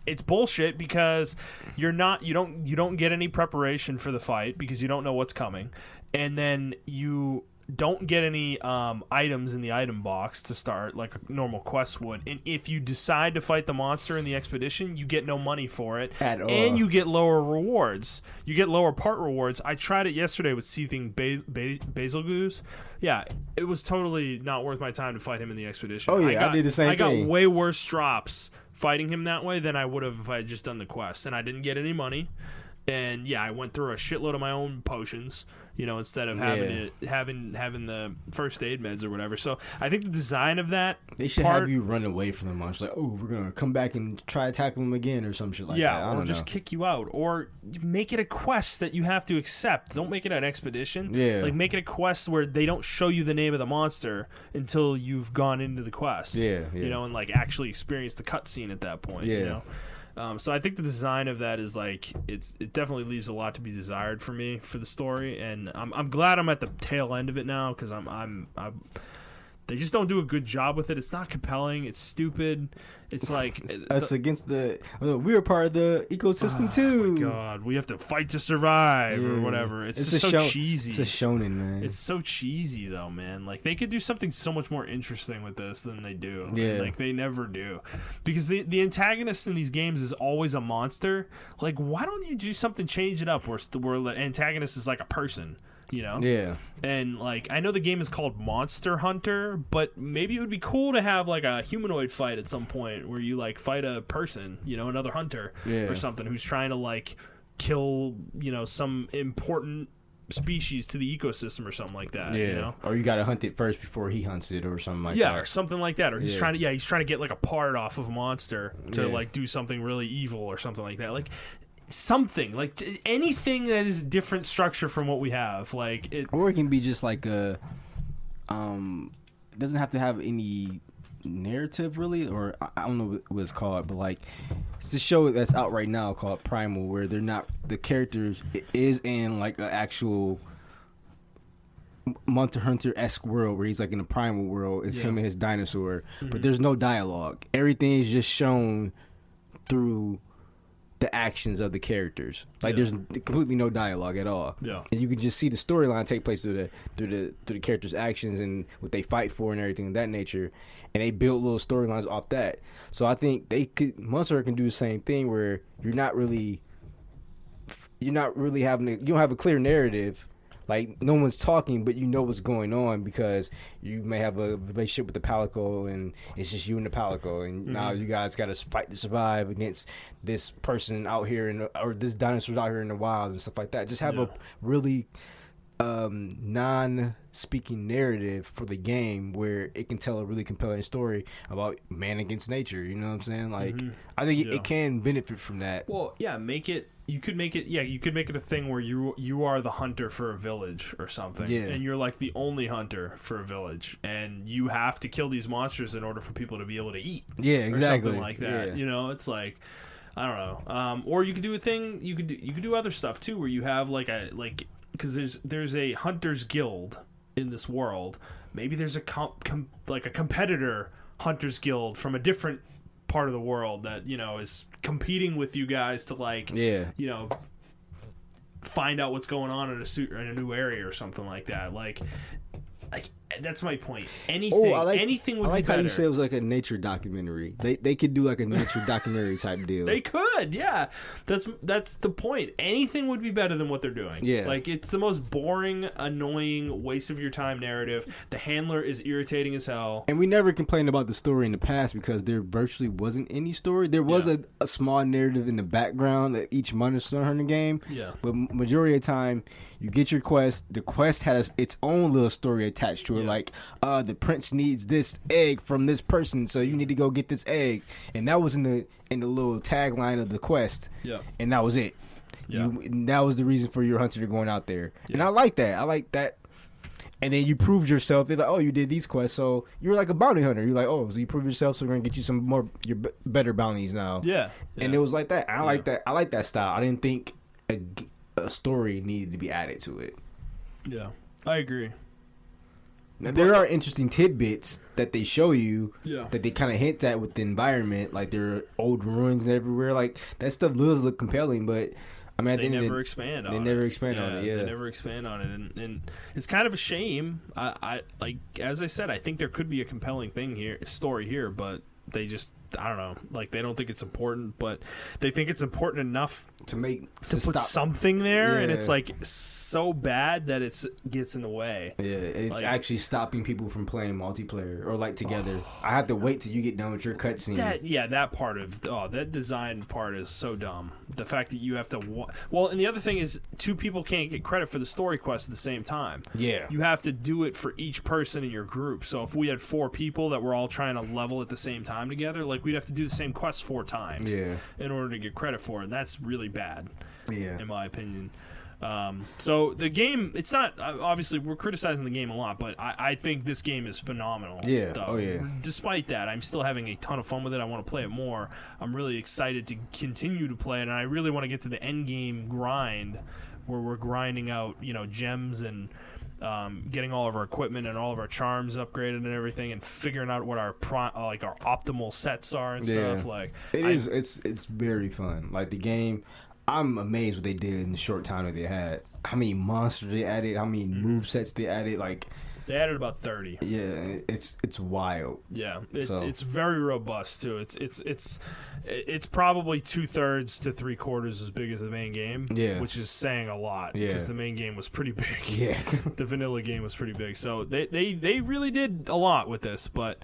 S1: It's bullshit because you don't get any preparation for the fight because you don't know what's coming, and then you don't get any items in the item box to start like a normal quest would. And if you decide to fight the monster in the expedition, you get no money for it
S2: at all,
S1: and you get lower rewards. You get lower part rewards. I tried it yesterday with seething basil goose. Yeah, it was totally not worth my time to fight him in the expedition.
S2: Oh yeah, I did the same thing.
S1: I got way worse drops fighting him that way than I would have if I had just done the quest, and I didn't get any money. And yeah, I went through a shitload of my own potions, instead of having the first aid meds or whatever. So I think the design of that,
S2: they should have you run away from the monster. Like, oh, we're gonna come back and try tackling them again or some shit like that.
S1: Yeah, or just kick you out, or make it a quest that you have to accept. Don't make it an expedition.
S2: Yeah,
S1: like make it a quest where they don't show you the name of the monster until you've gone into the quest.
S2: Yeah.
S1: And like actually experience the cutscene at that point.
S2: Yeah.
S1: So I think the design of that is like it definitely leaves a lot to be desired for me for the story, and I'm glad I'm at the tail end of it now because I'm they just don't do a good job with it. It's not compelling. It's stupid. It's like
S2: that's against the. We're part of the ecosystem too.
S1: Oh my god, we have to fight to survive or whatever. It's just so cheesy.
S2: It's a shonen, man.
S1: It's so cheesy though, man. Like they could do something so much more interesting with this than they do.
S2: Yeah,
S1: like they never do, because the antagonist in these games is always a monster. Like why don't you do something, change it up, where the antagonist is like a person?
S2: Yeah.
S1: And like I know the game is called Monster Hunter, but maybe it would be cool to have like a humanoid fight at some point where you like fight a person, another hunter or something who's trying to like kill, some important species to the ecosystem or something like that.
S2: Or you gotta hunt it first before he hunts it or something like that.
S1: Yeah, or something like that. Or he's trying to get like a part off of a monster to like do something really evil or something like that. Like something like anything that is different structure from what we have, like it,
S2: or it can be just like a it doesn't have to have any narrative really, or I don't know what it's called, but like it's a show that's out right now called Primal, where they're not the characters is in like an actual Monster Hunter-esque world where he's like in a primal world. It's him and his dinosaur, but there's no dialogue. Everything is just shown through the actions of the characters. Like there's completely no dialogue at all.
S1: Yeah.
S2: And you can just see the storyline take place through the characters' actions and what they fight for and everything of that nature. And they build little storylines off that. So I think Monster can do the same thing where you don't have a clear narrative. Like, no one's talking, but you know what's going on because you may have a relationship with the Palico, and it's just you and the Palico, and now you guys got to fight to survive against this person out here, or this dinosaur's out here in the wild and stuff like that. Just have a really non-speaking narrative for the game where it can tell a really compelling story about man against nature. You know what I'm saying? Like, I think it can benefit from that.
S1: Well, yeah, you could make it a thing where you are the hunter for a village or something, and you're like the only hunter for a village, and you have to kill these monsters in order for people to be able to eat.
S2: Yeah, exactly.
S1: Or something like that. Yeah. It's like, I don't know. Or you could do a thing. You could do other stuff too, where you have because there's a hunters guild in this world. Maybe there's a competitor hunters guild from a different part of the world that is competing with you guys to find out what's going on in a new area or something like that. Like that's my point. Anything would be better.
S2: I like how you said it was like a nature documentary. They could do like a nature documentary type deal.
S1: They could, yeah. That's the point. Anything would be better than what they're doing.
S2: Yeah.
S1: Like, it's the most boring, annoying, waste of your time narrative. The handler is irritating as hell.
S2: And we never complained about the story in the past because there virtually wasn't any story. There was a small narrative in the background of each Monster Hunter game.
S1: Yeah.
S2: But majority of the time, you get your quest. The quest has its own little story attached to it. Like, the prince needs this egg from this person, so you need to go get this egg. And that was in the little tagline of the quest.
S1: Yeah.
S2: And that was it.
S1: Yeah.
S2: That was the reason for your hunter going out there. Yeah. And I like that. And then you proved yourself. They're like, oh, you did these quests, so you're like a bounty hunter. You're like, oh, so you proved yourself, so we're gonna get you some more better bounties now.
S1: Yeah.
S2: And it was like that. I like that. I like that style. I didn't think a story needed to be added to it.
S1: Yeah, I agree.
S2: Now, there are interesting tidbits that they show you
S1: Yeah.
S2: that they kind of hint at with the environment, like there are old ruins everywhere. Like that stuff does look compelling, but I mean,
S1: They never expand on it.
S2: They never expand on it. Yeah,
S1: they never expand on it, and it's kind of a shame. I like, as I said, I think there could be a compelling story here, but they just, I don't know, like they don't think it's important, but they think it's important enough
S2: to
S1: put
S2: stop.
S1: something there, and
S2: Yeah.
S1: it's like so bad that it gets in the way.
S2: Yeah, it's
S1: like,
S2: actually stopping people from playing multiplayer or like together. I have to wait till you get done with your cutscene.
S1: That part of that design part is so dumb. The fact that you have to well, and the other thing is 2 people can't get credit for the story quest at the same time.
S2: Yeah,
S1: You have to do it for each person in your group. So if we had 4 people that were all trying to level at the same time together, like we'd have to do the same quest 4 times in order to get credit for it. And that's really bad, in my opinion. So the game, it's not, obviously we're criticizing the game a lot, but I think this game is phenomenal.
S2: Yeah.
S1: Though.
S2: Oh yeah.
S1: Despite that, I'm still having a ton of fun with it. I want to play it more. I'm really excited to continue to play it, and I really want to get to the end game grind where we're grinding out, gems and getting all of our equipment and all of our charms upgraded and everything, and figuring out what our our optimal sets are and stuff. Like
S2: it's very fun. Like the game, I'm amazed what they did in the short time that they had. How many monsters they added, how many movesets they added. Like
S1: they added about 30.
S2: Yeah, it's wild.
S1: Yeah, it's very robust too. It's probably 2/3 to 3/4 as big as the main game.
S2: Yeah,
S1: which is saying a lot because the main game was pretty big.
S2: Yeah,
S1: the vanilla game was pretty big. So they really did a lot with this, but.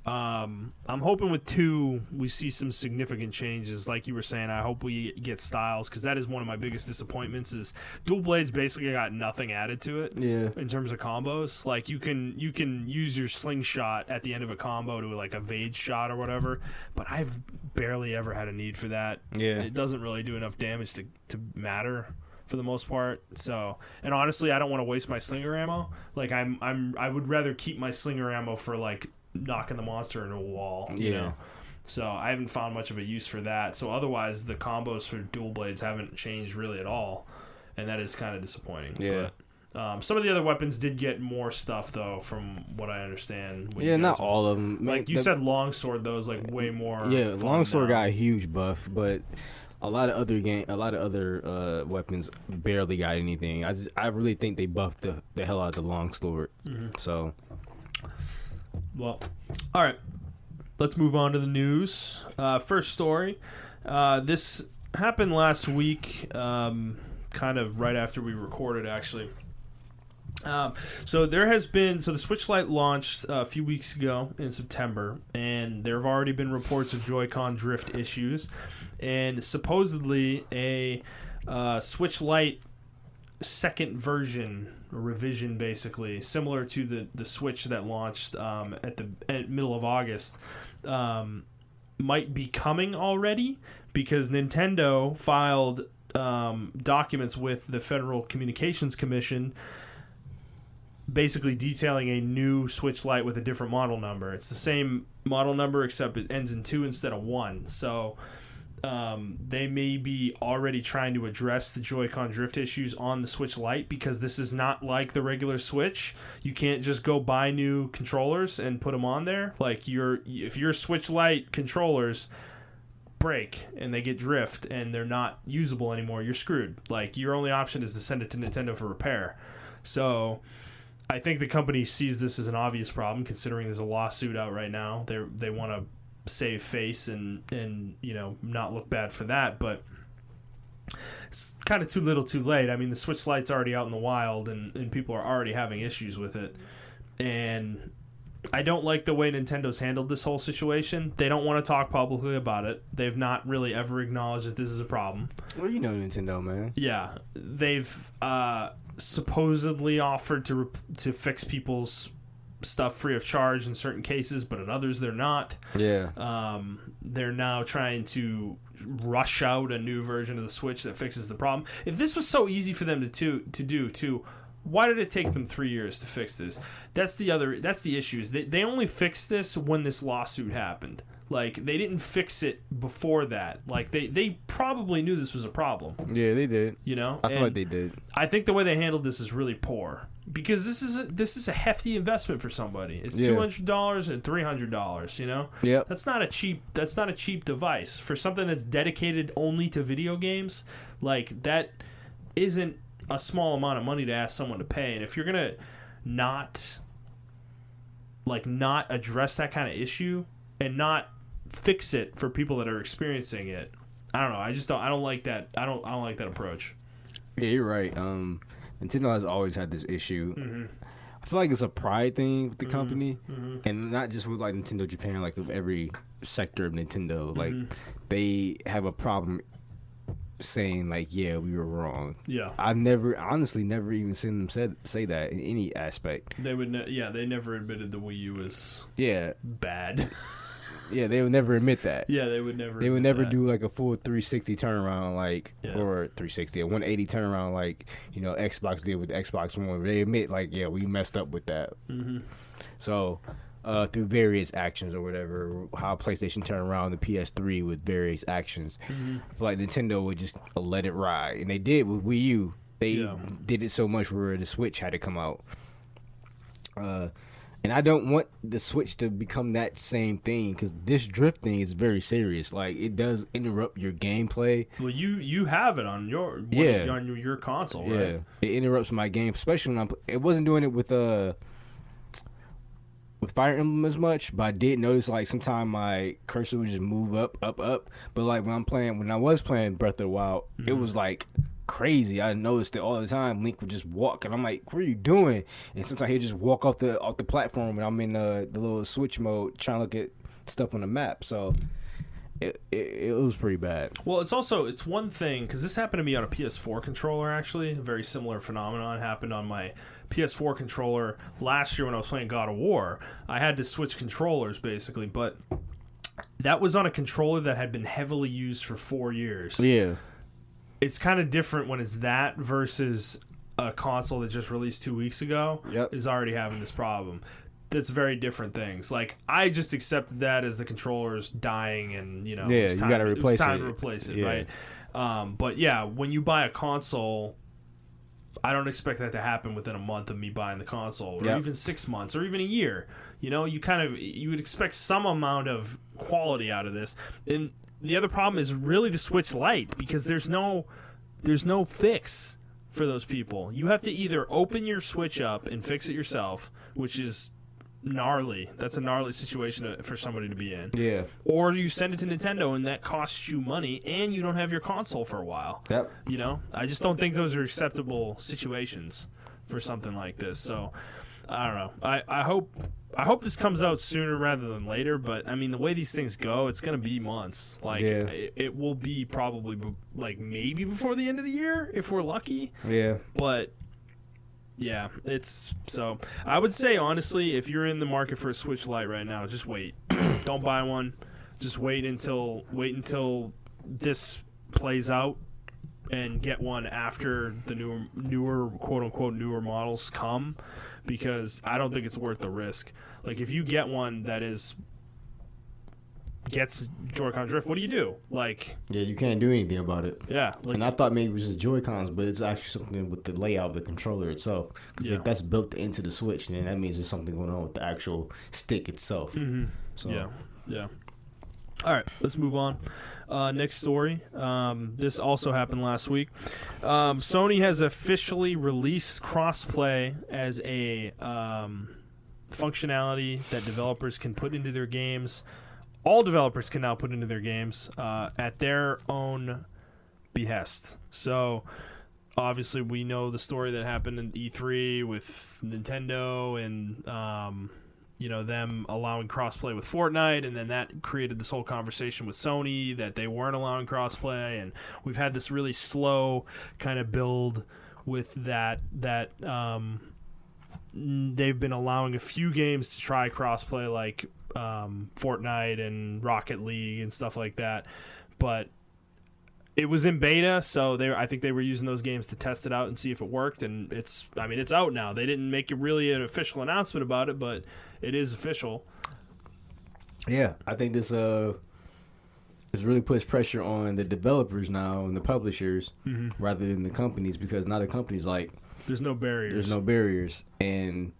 S1: I'm hoping with 2 we see some significant changes. Like you were saying, I hope we get styles, because that is one of my biggest disappointments. Is Dual Blades basically got nothing added to it.
S2: Yeah.
S1: In terms of combos, like you can use your slingshot at the end of a combo to like evade shot or whatever, but I've barely ever had a need for that.
S2: Yeah.
S1: It doesn't really do enough damage to matter for the most part. So, and honestly, I don't want to waste my slinger ammo. Like I would rather keep my slinger ammo for like knocking the monster into a wall, you know. So I haven't found much of a use for that. So otherwise, the combos for Dual Blades haven't changed really at all, and that is kind of disappointing.
S2: Yeah.
S1: But some of the other weapons did get more stuff, though, from what I understand.
S2: Yeah, not all of them.
S1: Like you said, longsword, though, is like way more.
S2: Yeah, longsword got a huge buff, but a lot of other weapons barely got anything. I really think they buffed the hell out of the longsword. Mm-hmm. So.
S1: Well, all right. Let's move on to the news. First story. This happened last week, kind of right after we recorded, actually. So the Switch Lite launched a few weeks ago in September, and there have already been reports of Joy-Con drift issues, and supposedly a Switch Lite second version, or revision basically, similar to the Switch that launched at middle of August, might be coming already, because Nintendo filed documents with the Federal Communications Commission basically detailing a new Switch Lite with a different model number. It's the same model number except it ends in 2 instead of 1. So they may be already trying to address the Joy-Con drift issues on the Switch Lite, because this is not like the regular Switch. You can't just go buy new controllers and put them on there. Like if your Switch Lite controllers break and they get drift and they're not usable anymore, you're screwed. Like your only option is to send it to Nintendo for repair. So I think the company sees this as an obvious problem, considering there's a lawsuit out right now. They want to save face and not look bad for that, but it's kind of too little too late. I mean, the Switch Lite's already out in the wild, and people are already having issues with it, and I don't like the way Nintendo's handled this whole situation. They don't want to talk publicly about it. They've not really ever acknowledged that this is a problem.
S2: Well, Nintendo, man.
S1: Yeah, they've supposedly offered to fix people's stuff free of charge in certain cases, but in others they're not.
S2: Yeah.
S1: They're now trying to rush out a new version of the Switch that fixes the problem. If this was so easy for them to do, why did it take them 3 years to fix this? That's the issue. Is they only fixed this when this lawsuit happened. Like, they didn't fix it before that. Like, they probably knew this was a problem.
S2: Yeah, they did.
S1: You know?
S2: I feel like they did.
S1: I think the way they handled this is really poor. Because this is a hefty investment for somebody. It's $200 and $300, you know?
S2: Yeah.
S1: That's not a cheap device. For something that's dedicated only to video games, like, that isn't a small amount of money to ask someone to pay. And if you're going to not address that kind of issue and not fix it for people that are experiencing it, I don't know. I don't like that. I don't like that approach.
S2: Yeah, you're right. Nintendo has always had this issue.
S1: Mm-hmm.
S2: I feel like it's a pride thing with the company, and not just with like Nintendo Japan, like with every sector of Nintendo. Like they have a problem saying like, yeah, we were wrong.
S1: Yeah,
S2: I've honestly never even seen them say that in any aspect.
S1: They would they never admitted the Wii U was bad.
S2: Yeah, they would never admit that.
S1: Yeah, they would never.
S2: They would never do like a full 360 turnaround, or 360, a 180 turnaround, like Xbox did with the Xbox One. They admit like, yeah, we messed up with that. Mm-hmm. So, through various actions or whatever, how PlayStation turned around the PS3 with various actions, I feel like Nintendo would just let it ride, and they did with Wii U. They did it so much where the Switch had to come out. And I don't want the Switch to become that same thing, because this drift thing is very serious. Like, it does interrupt your gameplay.
S1: Well, you have it on your your console, right?
S2: Yeah, it interrupts my game, especially when it wasn't doing it with Fire Emblem as much, but I did notice like sometimes my cursor would just move up. But like when I was playing Breath of the Wild, it was like crazy. I noticed it all the time. Link would just walk, and I'm like, "What are you doing?" And sometimes he'd just walk off the platform, and I'm in the little Switch mode trying to look at stuff on the map. So it was pretty bad.
S1: Well, it's one thing, because this happened to me on a PS4 controller. Actually, a very similar phenomenon happened on my PS4 controller last year when I was playing God of War. I had to switch controllers basically, but that was on a controller that had been heavily used for 4 years.
S2: Yeah.
S1: It's kind of different when it's that versus a console that just released 2 weeks ago is already having this problem. That's very different things. Like, I just accepted that as the controller's dying, and you got to replace it. Time to replace it, right? But yeah, when you buy a console, I don't expect that to happen within a month of me buying the console, or even 6 months, or even a year. You would expect some amount of quality out of this. And the other problem is really the Switch Lite, because there's no fix for those people. You have to either open your Switch up and fix it yourself, which is gnarly. That's a gnarly situation for somebody to be in.
S2: Yeah.
S1: Or you send it to Nintendo, and that costs you money, and you don't have your console for a while.
S2: Yep.
S1: I just don't think those are acceptable situations for something like this. So, I don't know. I hope this comes out sooner rather than later, but I mean, the way these things go, it's going to be months. Like, it will be probably like maybe before the end of the year if we're lucky.
S2: Yeah.
S1: But yeah, so I would say, honestly, if you're in the market for a Switch Lite right now, just wait. Don't buy one. Just wait until this plays out, and get one after the newer quote unquote newer models come, because I don't think it's worth the risk. Like, if you get one that gets Joy-Con drift, what do you do? Like,
S2: yeah, you can't do anything about it.
S1: Yeah,
S2: and I thought maybe it was just Joy-Cons, but it's actually something with the layout of the controller itself. Because if that's built into the Switch, then that means there's something going on with the actual stick itself.
S1: Mm-hmm. So yeah. All right, let's move on. Next story. This also happened last week. Sony has officially released crossplay as a functionality that developers can put into their games. All developers can now put into their games at their own behest. So, obviously, we know the story that happened in E3 with Nintendo and them allowing crossplay with Fortnite, and then that created this whole conversation with Sony that they weren't allowing crossplay, and we've had this really slow kind of build with that they've been allowing a few games to try crossplay, like Fortnite and Rocket League and stuff like that, but it was in beta, so I think they were using those games to test it out and see if it worked. And it's out now. They didn't make it really an official announcement about it, but it is official.
S2: Yeah, I think this really puts pressure on the developers now and the publishers rather than the companies, because now the companies like
S1: there's no barriers.
S2: There's no barriers, and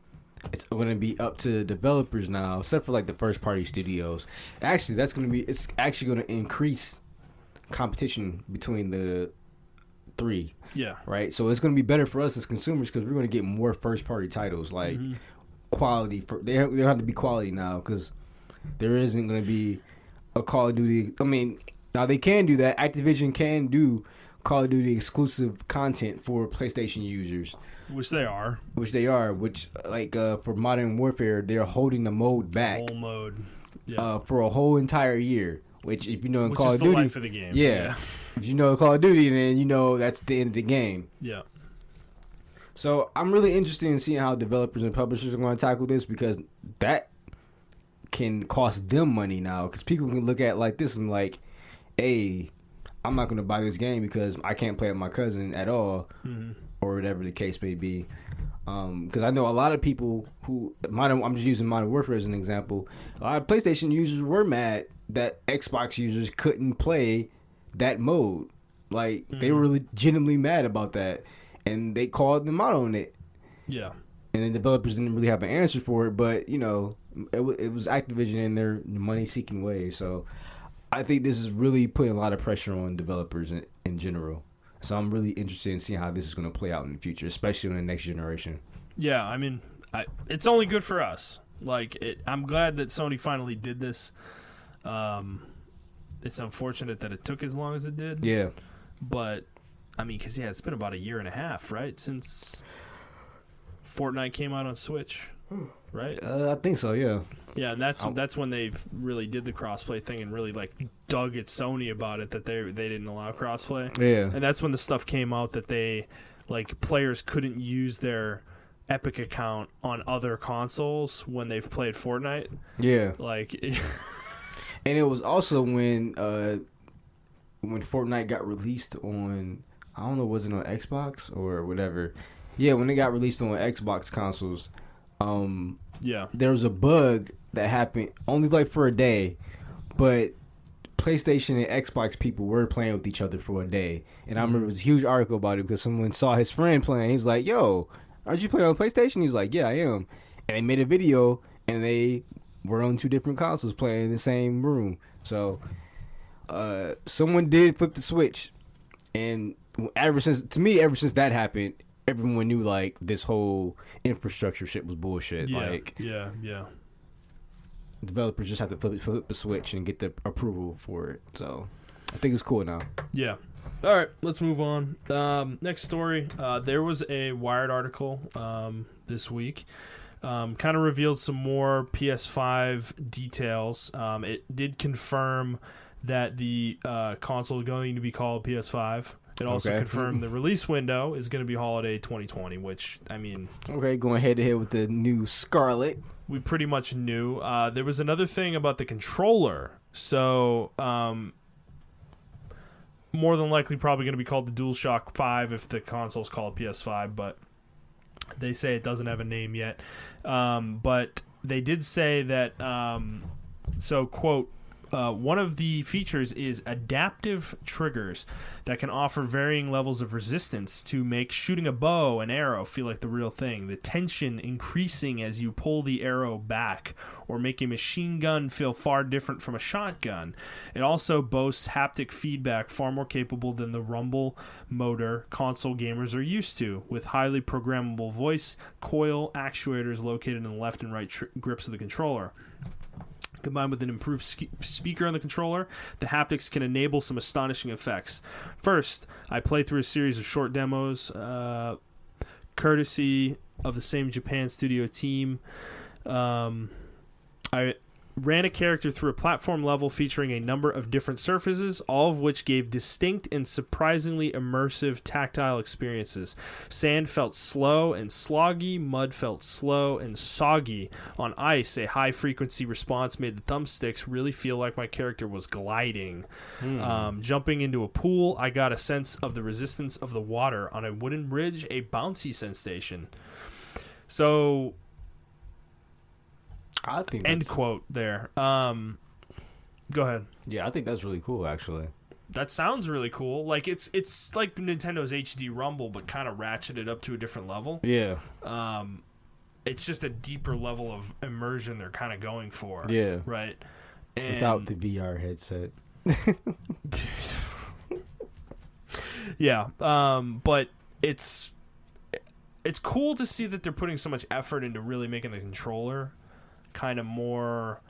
S2: it's going to be up to developers now, except for like the first party studios. Actually, it's actually going to increase competition between the three.
S1: Yeah.
S2: Right. So it's going to be better for us as consumers because we're going to get more first party titles like quality. They don't have to be quality now because there isn't going to be a Call of Duty. I mean, now they can do that. Activision can do Call of Duty exclusive content for PlayStation users.
S1: Which they are.
S2: Which, like, for Modern Warfare, they're holding the mode back.
S1: Whole mode. Yeah.
S2: For a whole entire year. Which, if you know in Call of Duty...
S1: Which is the life of the game.
S2: Yeah. If you know Call of Duty, then you know that's the end of the game.
S1: Yeah.
S2: So, I'm really interested in seeing how developers and publishers are going to tackle this, because that can cost them money now. Because people can look at like this and like, hey, I'm not going to buy this game because I can't play with my cousin at all. Or whatever the case may be. Because I know a lot of people who... I'm just using Modern Warfare as an example. A lot of PlayStation users were mad that Xbox users couldn't play that mode. Like, they were legitimately mad about that. And they called them out on it.
S1: Yeah.
S2: And the developers didn't really have an answer for it. But, you know, it was Activision in their money-seeking way. So, I think this is really putting a lot of pressure on developers in general. So I'm really interested in seeing how this is going to play out in the future, especially in the next generation.
S1: Yeah, I mean, it's only good for us. Like, I'm glad that Sony finally did this. It's unfortunate that it took as long as it did.
S2: Yeah.
S1: But, I mean, because, it's been about a year and a half, right, since Fortnite came out on Switch, right?
S2: I think so, yeah.
S1: Yeah, and that's when they really did the crossplay thing and really like dug at Sony about it that they didn't allow crossplay.
S2: Yeah,
S1: and that's when the stuff came out that they like players couldn't use their Epic account on other consoles when they've played Fortnite.
S2: Yeah,
S1: like,
S2: and it was also when Fortnite got released on, I don't know, was it on Xbox or whatever? Yeah, when it got released on Xbox consoles. There was a bug that happened only like for a day, but PlayStation and Xbox people were playing with each other for a day. And I remember it was a huge article about it because someone saw his friend playing. He was like, yo, aren't you playing on PlayStation? He was like, yeah, I am. And they made a video and they were on two different consoles playing in the same room. So someone did flip the switch. And ever since that happened, everyone knew like this whole infrastructure shit was bullshit.
S1: Yeah.
S2: Developers just have to flip the switch and get the approval for it. So I think it's cool now.
S1: Yeah. All right, let's move on. Next story. There was a Wired article this week. Kind of revealed some more PS5 details. It did confirm that the console is going to be called PS5. It also confirmed the release window is going to be holiday 2020, which, I mean...
S2: Okay, going head-to-head with the new Scarlet.
S1: We pretty much knew. There was another thing about the controller. So, more than likely probably going to be called the DualShock 5 if the console's called PS5, but they say it doesn't have a name yet. But they did say that, so, quote, one of the features is adaptive triggers that can offer varying levels of resistance to make shooting a bow and arrow feel like the real thing. The tension increasing as you pull the arrow back, or make a machine gun feel far different from a shotgun. It also boasts haptic feedback far more capable than the rumble motor console gamers are used to, with highly programmable voice coil actuators located in the left and right grips of the controller. Combined with an improved speaker on the controller, the haptics can enable some astonishing effects. First, I played through a series of short demos, courtesy of the same Japan studio team. I ran a character through a platform level featuring a number of different surfaces, all of which gave distinct and surprisingly immersive tactile experiences. Sand felt slow and sloggy, mud felt slow and soggy. On ice, a high-frequency response made the thumbsticks really feel like my character was gliding. Jumping into a pool, I got a sense of the resistance of the water. On a wooden bridge, a bouncy sensation. So...
S2: I think
S1: end quote there. Go ahead.
S2: Yeah, I think that's really cool, actually.
S1: That sounds really cool. Like it's like Nintendo's HD Rumble, but kind of ratcheted up to a different level.
S2: Yeah.
S1: It's just a deeper level of immersion they're kind of going for.
S2: Yeah.
S1: Right. And
S2: without the VR headset.
S1: Yeah. But it's cool to see that they're putting so much effort into really making the controller kind of more,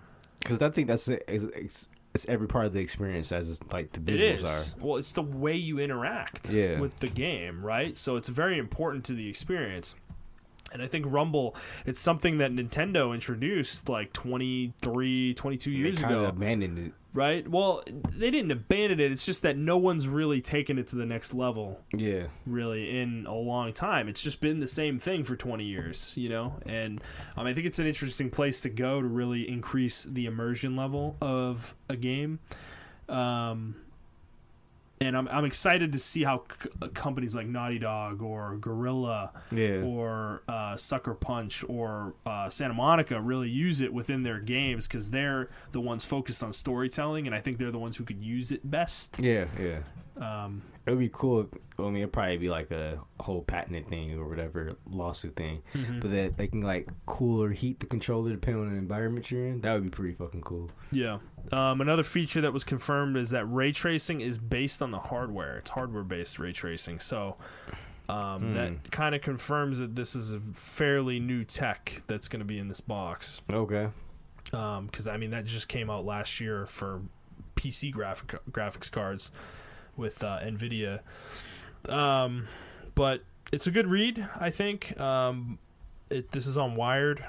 S2: because I think that's it's every part of the experience, as like the visuals are.
S1: Well, it's the way you interact with the game, right? So it's very important to the experience. And I think Rumble, it's something that Nintendo introduced like 22 years ago. They kind of
S2: abandoned it.
S1: Right? Well, they didn't abandon it. It's just that no one's really taken it to the next level.
S2: Yeah.
S1: Really, in a long time. It's just been the same thing for 20 years, you know? And I think it's an interesting place to go to really increase the immersion level of a game. And I'm excited to see how companies like Naughty Dog or Guerrilla or Sucker Punch or Santa Monica really use it within their games, because they're the ones focused on storytelling, and I think they're the ones who could use it best.
S2: Yeah. It would be cool. I mean, it'd probably be like a whole patented thing or whatever, lawsuit thing. Mm-hmm. But that they can like cool or heat the controller depending on the environment you're in. That would be pretty fucking cool. Yeah.
S1: Another feature that was confirmed is that ray tracing is based on the hardware. It's hardware-based ray tracing. So that kind of confirms that this is a fairly new tech that's going to be in this box.
S2: Okay.
S1: Because, I mean, that just came out last year for PC graphics cards with NVIDIA. But it's a good read, I think. This is on Wired.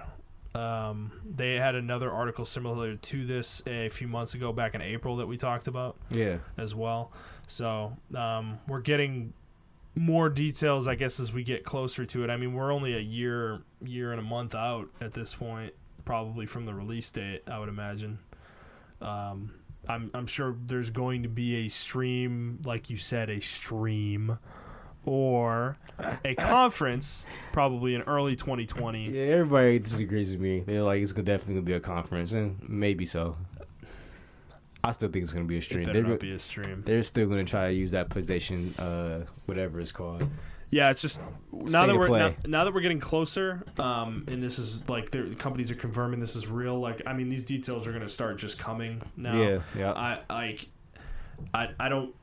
S1: They had another article similar to this a few months ago, back in April, that we talked about as well. So we're getting more details, I guess, as we get closer to it. I mean, we're only a year and a month out at this point, probably from the release date, I would imagine. I'm sure there's going to be a stream, like you said, a stream or a conference, probably in early 2020.
S2: Yeah, everybody disagrees with me. They're like, it's definitely going to be a conference, and maybe so. I still think it's going to be a stream.
S1: It better not be a stream.
S2: They're still going to try to use that PlayStation, whatever it's called.
S1: Yeah, it's just now that we're getting closer, and this is like the companies are confirming this is real. Like, I mean, these details are going to start just coming now.
S2: Yeah.
S1: I don't.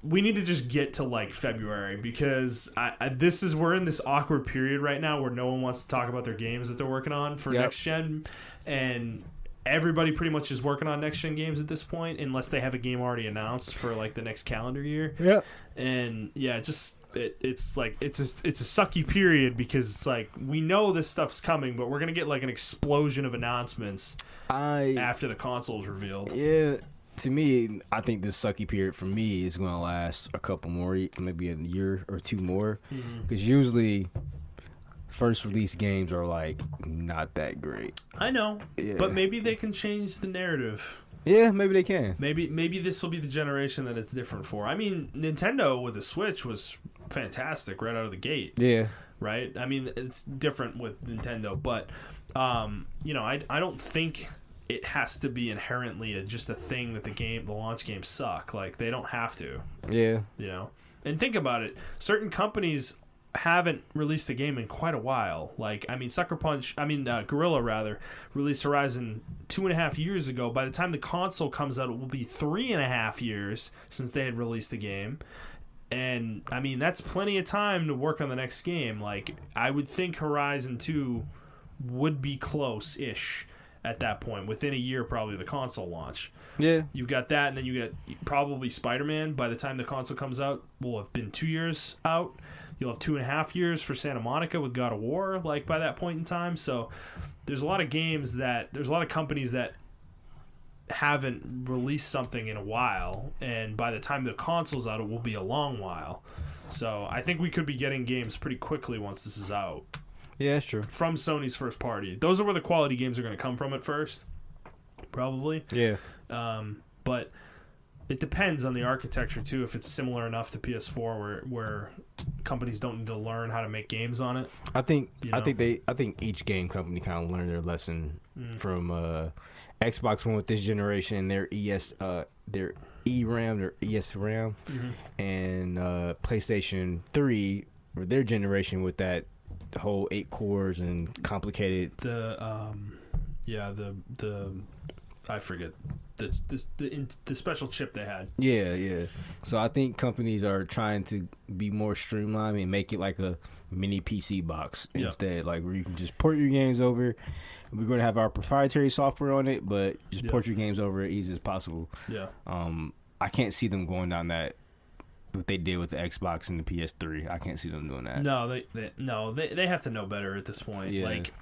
S1: We need to just get to like February, because we're in this awkward period right now where no one wants to talk about their games that they're working on for next gen, and everybody pretty much is working on next gen games at this point, unless they have a game already announced for like the next calendar year.
S2: Yeah.
S1: And yeah, it's like it's a sucky period, because it's like we know this stuff's coming, but we're gonna get like an explosion of announcements after the console is revealed.
S2: Yeah. To me, I think this sucky period for me is going to last a couple more, maybe a year or two more. Because usually, first release games are like not that great.
S1: I know, but maybe they can change the narrative.
S2: Yeah, maybe they can.
S1: Maybe this will be the generation that it's different for. I mean, Nintendo with the Switch was fantastic right out of the gate. Yeah. Right? I mean, it's different with Nintendo, but I don't think it has to be inherently just a thing that the launch games suck. Like, they don't have to. Yeah. You know? And think about it. Certain companies haven't released a game in quite a while. Like, I mean, Guerrilla, rather, released Horizon 2.5 years ago. By the time the console comes out, it will be 3.5 years since they had released the game. And, I mean, that's plenty of time to work on the next game. Like, I would think Horizon 2 would be close-ish. at that point, within a year probably of the console launch.
S2: Yeah.
S1: You've got that, and then you get probably Spider-Man. By the time the console comes out, will have been 2 years out. You'll have 2.5 years for Santa Monica with God of War, like, by that point in time. So there's a lot of games there's a lot of companies that haven't released something in a while, and by the time the console's out, it will be a long while. So I think we could be getting games pretty quickly once this is out.
S2: Yeah, that's true.
S1: From Sony's first party. Those are where the quality games are going to come from at first, probably.
S2: Yeah.
S1: But it depends on the architecture too. If it's similar enough to PS4, where companies don't need to learn how to make games on it.
S2: I think each game company kind of learned their lesson from Xbox One with this generation, their ESRAM, their ESRAM, and PlayStation 3 or their generation with that whole 8 cores and complicated.
S1: I forget the special chip they had.
S2: Yeah. So I think companies are trying to be more streamlined and make it like a mini PC box instead, like where you can just port your games over. We're going to have our proprietary software on it, but just port your games over as easy as possible. Yeah. I can't see them going down that. What they did with the Xbox and the PS3, I can't see them doing that.
S1: No, they have to know better at this point. Yeah. Like,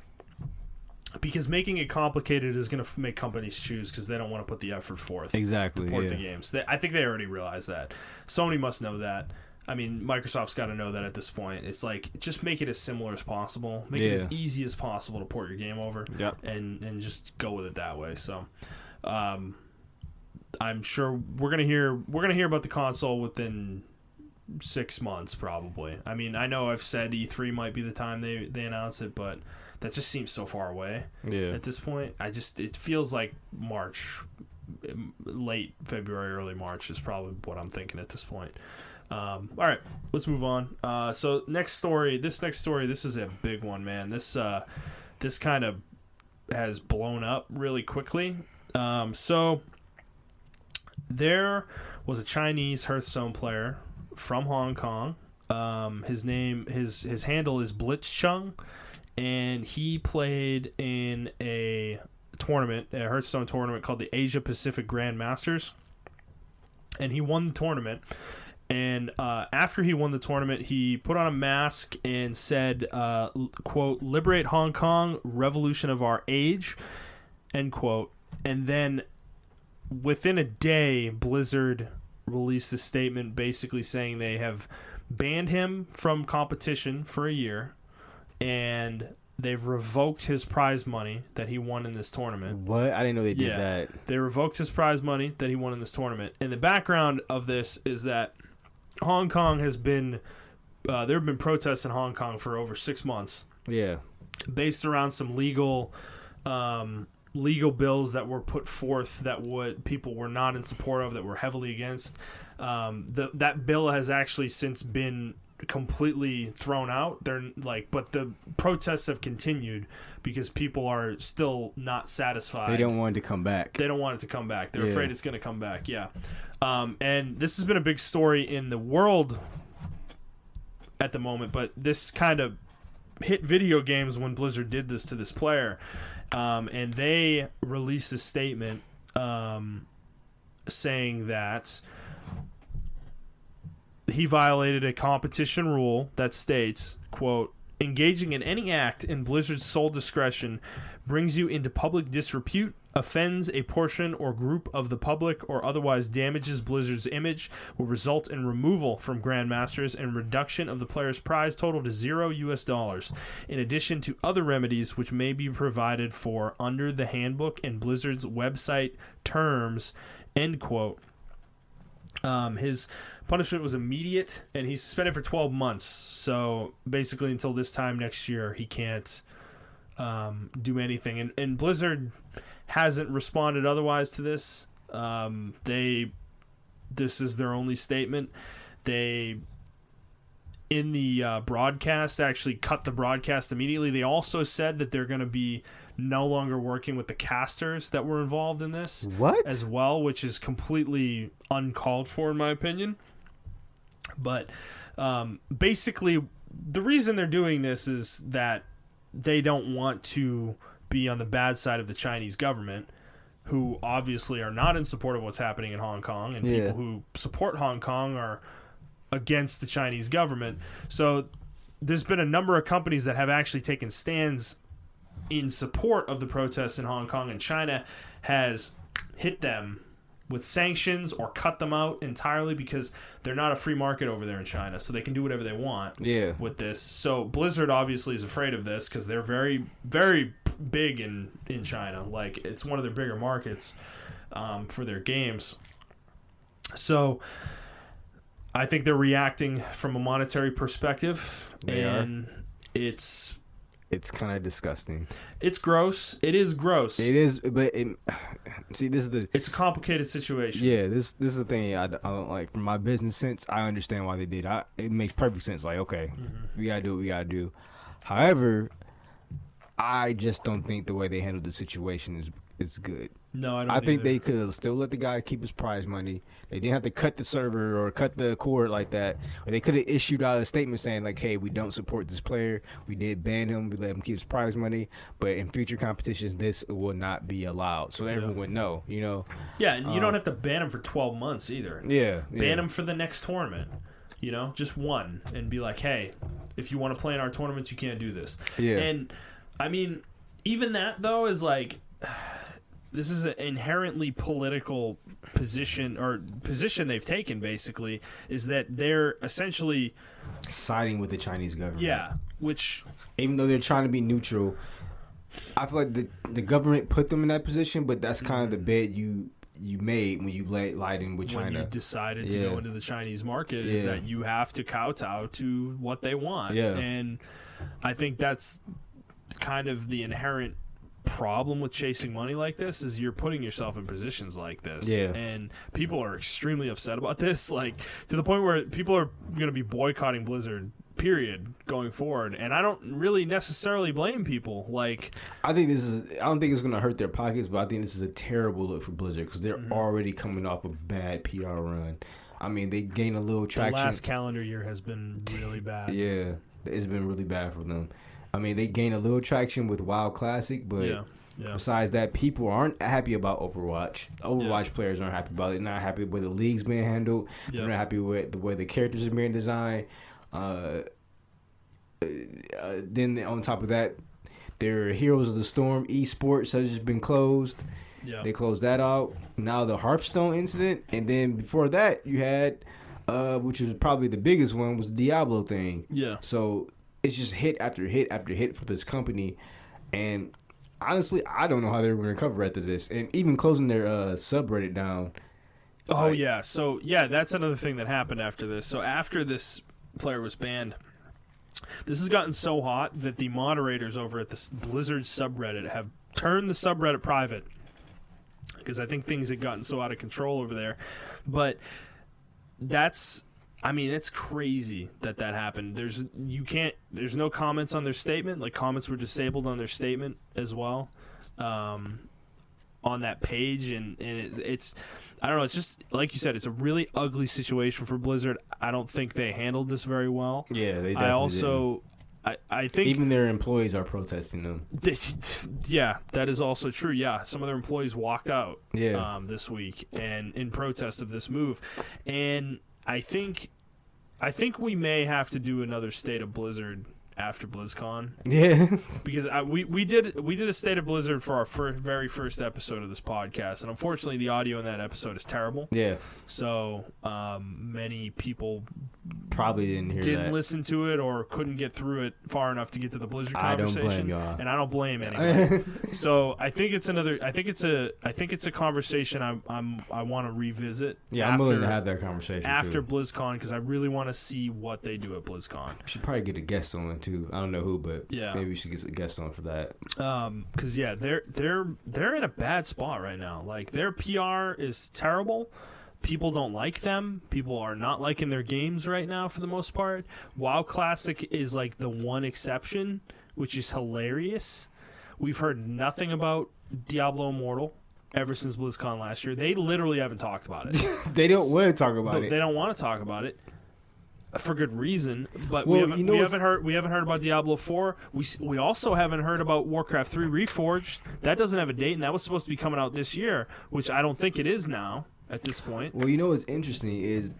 S1: because making it complicated is going to make companies choose because they don't want to put the effort forth.
S2: Exactly.
S1: To port the games. I think they already realize that. Sony must know that. I mean, Microsoft's got to know that at this point. It's like, just make it as similar as possible. Make it as easy as possible to port your game over. Yep. And just go with it that way. So, I'm sure we're gonna hear about the console within 6 months probably. I mean, I know I've said E3 might be the time they announce it, but that just seems so far away. Yeah. At this point, it feels like March, late February, early March is probably what I'm thinking at this point. All right, let's move on. So this next story, this is a big one, man. This kind of has blown up really quickly. So there was a Chinese Hearthstone player from Hong Kong. His handle is Blitzchung, and he played in a Hearthstone tournament called the Asia Pacific Grand Masters, and he won the tournament. And after he won the tournament, he put on a mask and said, quote, "Liberate Hong Kong, revolution of our age," end quote. And then within a day, Blizzard released a statement basically saying they have banned him from competition for a year, and they've revoked his prize money that he won in this tournament.
S2: What? I didn't know they did that.
S1: They revoked his prize money that he won in this tournament. And the background of this is that Hong Kong has been there have been protests in Hong Kong for over 6 months. Yeah. Based around some legal bills that were put forth that people were not in support of, that were heavily against. That bill has actually since been completely thrown out. But the protests have continued because people are still not satisfied.
S2: They don't want it to come back.
S1: They're afraid it's going to come back. Yeah. And this has been a big story in the world at the moment, but this kind of hit video games when Blizzard did this to this player. And they released a statement saying that he violated a competition rule that states, quote, "Engaging in any act in Blizzard's sole discretion brings you into public disrepute, offends a portion or group of the public, or otherwise damages Blizzard's image, will result in removal from Grandmasters and reduction of the player's prize total to $0, in addition to other remedies which may be provided for under the handbook and Blizzard's website terms," end quote. His punishment was immediate, and he's suspended for 12 months. So basically until this time next year, he can't do anything. And Blizzard hasn't responded otherwise to this. This is their only statement. They, in the broadcast, actually cut the broadcast immediately. They also said that they're going to be no longer working with the casters that were involved in this.
S2: What?
S1: As well, which is completely uncalled for, in my opinion. But basically, the reason they're doing this is that they don't want to be on the bad side of the Chinese government, who obviously are not in support of what's happening in Hong Kong, and people who support Hong Kong are against the Chinese government. So there's been a number of companies that have actually taken stands in support of the protests in Hong Kong, and China has hit them with sanctions or cut them out entirely because they're not a free market over there in China, so they can do whatever they want with this. So Blizzard obviously is afraid of this because they're very, very big in China. Like, it's one of their bigger markets for their games. So I think they're reacting from a monetary perspective,
S2: It's kind of disgusting.
S1: It's gross. It is gross.
S2: It is, but see,
S1: it's a complicated situation.
S2: Yeah, this is the thing I don't like. From my business sense, I understand why they did. It makes perfect sense. Like, okay, we gotta do what we gotta do. However, I just don't think the way they handled the situation is good.
S1: No, I don't.
S2: I think they could have still let the guy keep his prize money. They didn't have to cut the server or cut the cord like that. Or they could have issued out a statement saying, like, hey, we don't support this player. We did ban him. We let him keep his prize money. But in future competitions, this will not be allowed. So everyone would know, you know.
S1: Yeah, and you don't have to ban him for 12 months either.
S2: Yeah.
S1: Ban him for the next tournament. You know, just one. And be like, hey, if you want to play in our tournaments, you can't do this. Yeah. And, I mean, even that, though, is like... This is an inherently political position they've taken, basically, is that they're essentially
S2: siding with the Chinese government.
S1: Yeah, which...
S2: Even though they're trying to be neutral, I feel like the government put them in that position, but that's kind of the bet you made when you lied in with China.
S1: When you decided to go into the Chinese market, is that you have to kowtow to what they want.
S2: Yeah.
S1: And I think that's kind of the inherent problem with chasing money like this, is you're putting yourself in positions like this, and people are extremely upset about this, like to the point where people are going to be boycotting Blizzard period going forward, and I don't really necessarily blame people. Like,
S2: I don't think it's going to hurt their pockets, but I think this is a terrible look for Blizzard because they're already coming off a bad PR run. I mean, they gained a little traction.
S1: The last calendar year has been really bad.
S2: Yeah, it's been really bad for them. I mean, they gained a little traction with WoW Classic, but besides that, people aren't happy about Overwatch. Overwatch players aren't happy about it. They're not happy with the league's being handled. They're not happy with the way the characters are being designed. Then on top of that, their Heroes of the Storm esports has just been closed. Yeah. They closed that out. Now the Hearthstone incident, and then before that, you had, which was probably the biggest one, was the Diablo thing. Yeah. So it's just hit after hit after hit for this company, and honestly, I don't know how they're going to recover after this. And even closing their subreddit down.
S1: Oh, yeah. So, yeah, that's another thing that happened after this. So after this player was banned, this has gotten so hot that the moderators over at the Blizzard subreddit have turned the subreddit private, because I think things had gotten so out of control over there. But that's... I mean, it's crazy that happened. There's no comments on their statement. Like, comments were disabled on their statement as well, on that page, and it's I don't know. It's just like you said. It's a really ugly situation for Blizzard. I don't think they handled this very well.
S2: Yeah, they definitely didn't.
S1: I think
S2: even their employees are protesting them.
S1: Yeah, that is also true. Yeah, some of their employees walked out. This week and in protest of this move, and I think we may have to do another State of Blizzard after BlizzCon.
S2: Yeah.
S1: Because we did a State of Blizzard for our very first episode of this podcast, and unfortunately the audio in that episode is terrible. Yeah. So many people
S2: probably didn't
S1: listen to it or couldn't get through it far enough to get to the Blizzard conversation.
S2: I don't blame y'all.
S1: And I don't blame anybody. So I think it's a conversation I want to revisit.
S2: Yeah, I'm willing to have that conversation
S1: after BlizzCon, because I really want to see what they do at BlizzCon.
S2: We should probably get a guest on too. I don't know who, but maybe we should get a guest on for that.
S1: Because they're in a bad spot right now. Like, their PR is terrible. People don't like them. People are not liking their games right now for the most part. WoW Classic is like the one exception, which is hilarious. We've heard nothing about Diablo Immortal ever since BlizzCon last year. They literally haven't talked about it.
S2: They don't want to talk about it.
S1: They don't want to talk about it. for good reason. But
S2: Well,
S1: we haven't heard about Diablo 4. We also haven't heard about Warcraft 3 Reforged. That doesn't have a date, and that was supposed to be coming out this year, which I don't think it is now at this point.
S2: Well, what's interesting is,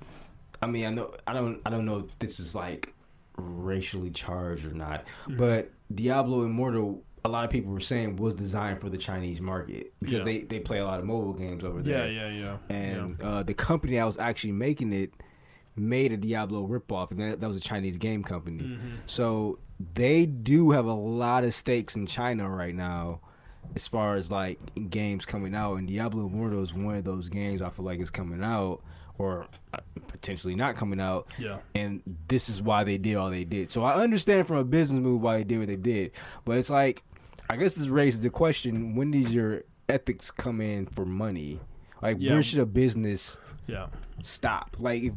S2: I don't know if this is like racially charged or not, but Diablo Immortal, a lot of people were saying, was designed for the Chinese market because they play a lot of mobile games over there.
S1: Yeah.
S2: And the company that was actually making it made a Diablo ripoff, and that was a Chinese game company.
S1: Mm-hmm.
S2: So they do have a lot of stakes in China right now as far as like games coming out, and Diablo Immortal is one of those games I feel like is coming out or potentially not coming out.
S1: Yeah.
S2: And this is why they did all they did. So I understand from a business move why they did what they did, but it's like, I guess this raises the question: when does your ethics come in for money? Like, where should a business stop? Like,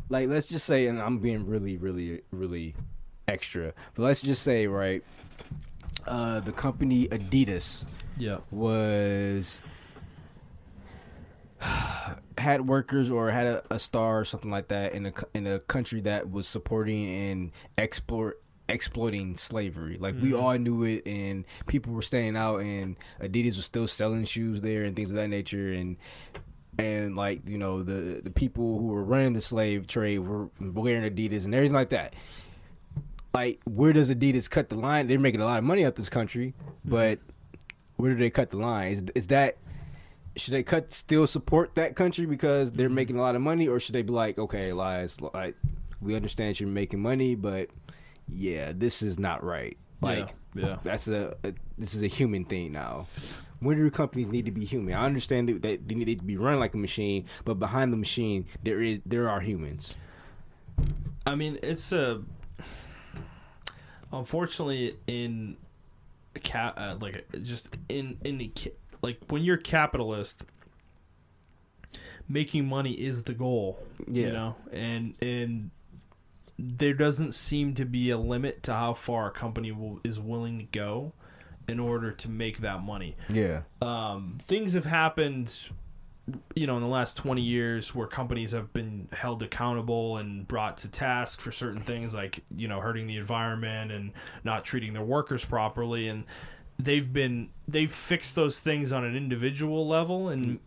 S2: let's just say, and I'm being really, really, really extra, but let's just say, right, the company Adidas had workers or had a star or something like that in a country that was supporting and exploiting slavery. Like, we all knew it, and people were staying out, and Adidas was still selling shoes there and things of that nature, and like, you know, the people who were running the slave trade were wearing Adidas and everything like that. Like, where does Adidas cut the line? They're making a lot of money out this country, but where do they cut the line? Is that, should they still support that country because they're making a lot of money, or should they be like, okay, Elias, like, we understand you're making money, but yeah, this is not right. Like, this is a human thing now. When do companies need to be human? I understand that they need to be run like a machine, but behind the machine, there are humans.
S1: I mean, it's unfortunately in when you're capitalist, making money is the goal. You know, and there doesn't seem to be a limit to how far a company is willing to go in order to make that money. Yeah. Things have happened, you know, in the last 20 years where companies have been held accountable and brought to task for certain things, like, you know, hurting the environment and not treating their workers properly, and they've fixed those things on an individual level, and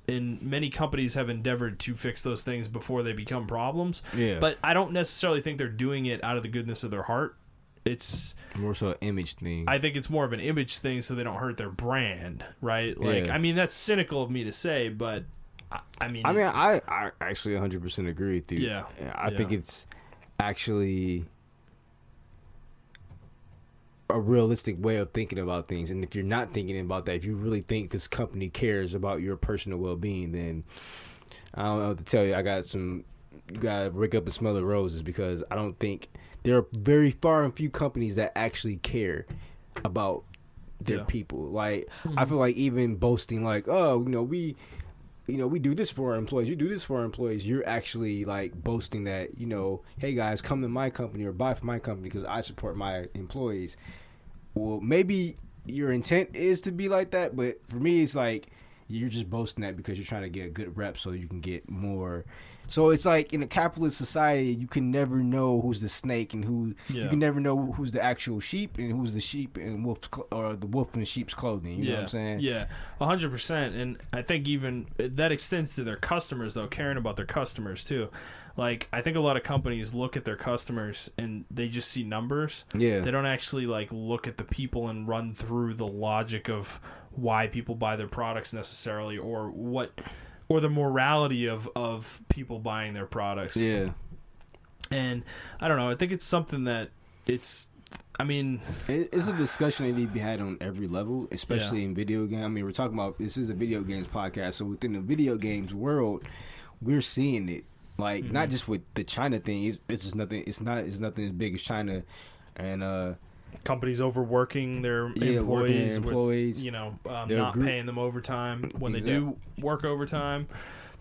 S1: many companies have endeavored to fix those things before they become problems. Yeah. But I don't necessarily think they're doing it out of the goodness of their heart. It's
S2: more so an image thing.
S1: I think it's more of an image thing so they don't hurt their brand, right? Like, I mean, that's cynical of me to say, but
S2: I actually 100% agree with you. Yeah. I think it's actually a realistic way of thinking about things. And if you're not thinking about that, if you really think this company cares about your personal well-being, then I don't know what to tell you. You gotta wake up and smell the roses, because I don't think there are very far and few companies that actually care about their people. Like, I feel like even boasting like, oh, we do this for our employees, you do this for our employees, you're actually like boasting that, you know, hey guys, come to my company or buy from my company because I support my employees. Well, maybe your intent is to be like that, but for me, it's like you're just boasting that because you're trying to get a good rep so you can get more. So it's like, in a capitalist society, you can never know who's the snake and you can never know who's the actual sheep and who's the sheep and or the wolf in the sheep's clothing. You know what I'm saying?
S1: Yeah, 100%. And I think even that extends to their customers, though, caring about their customers too. Like, I think a lot of companies look at their customers and they just see numbers. Yeah. They don't actually like look at the people and run through the logic of why people buy their products necessarily, or the morality of people buying their products. Yeah. And I don't know, I think it's something that it's a discussion that needs to be had on every level, especially in video games. I mean, we're talking about, this is a video games podcast, so within the video games world, we're seeing it. Like, not just with the China thing, it's nothing as big as China, and companies overworking their employees, with, you know, not paying them overtime when they do work overtime,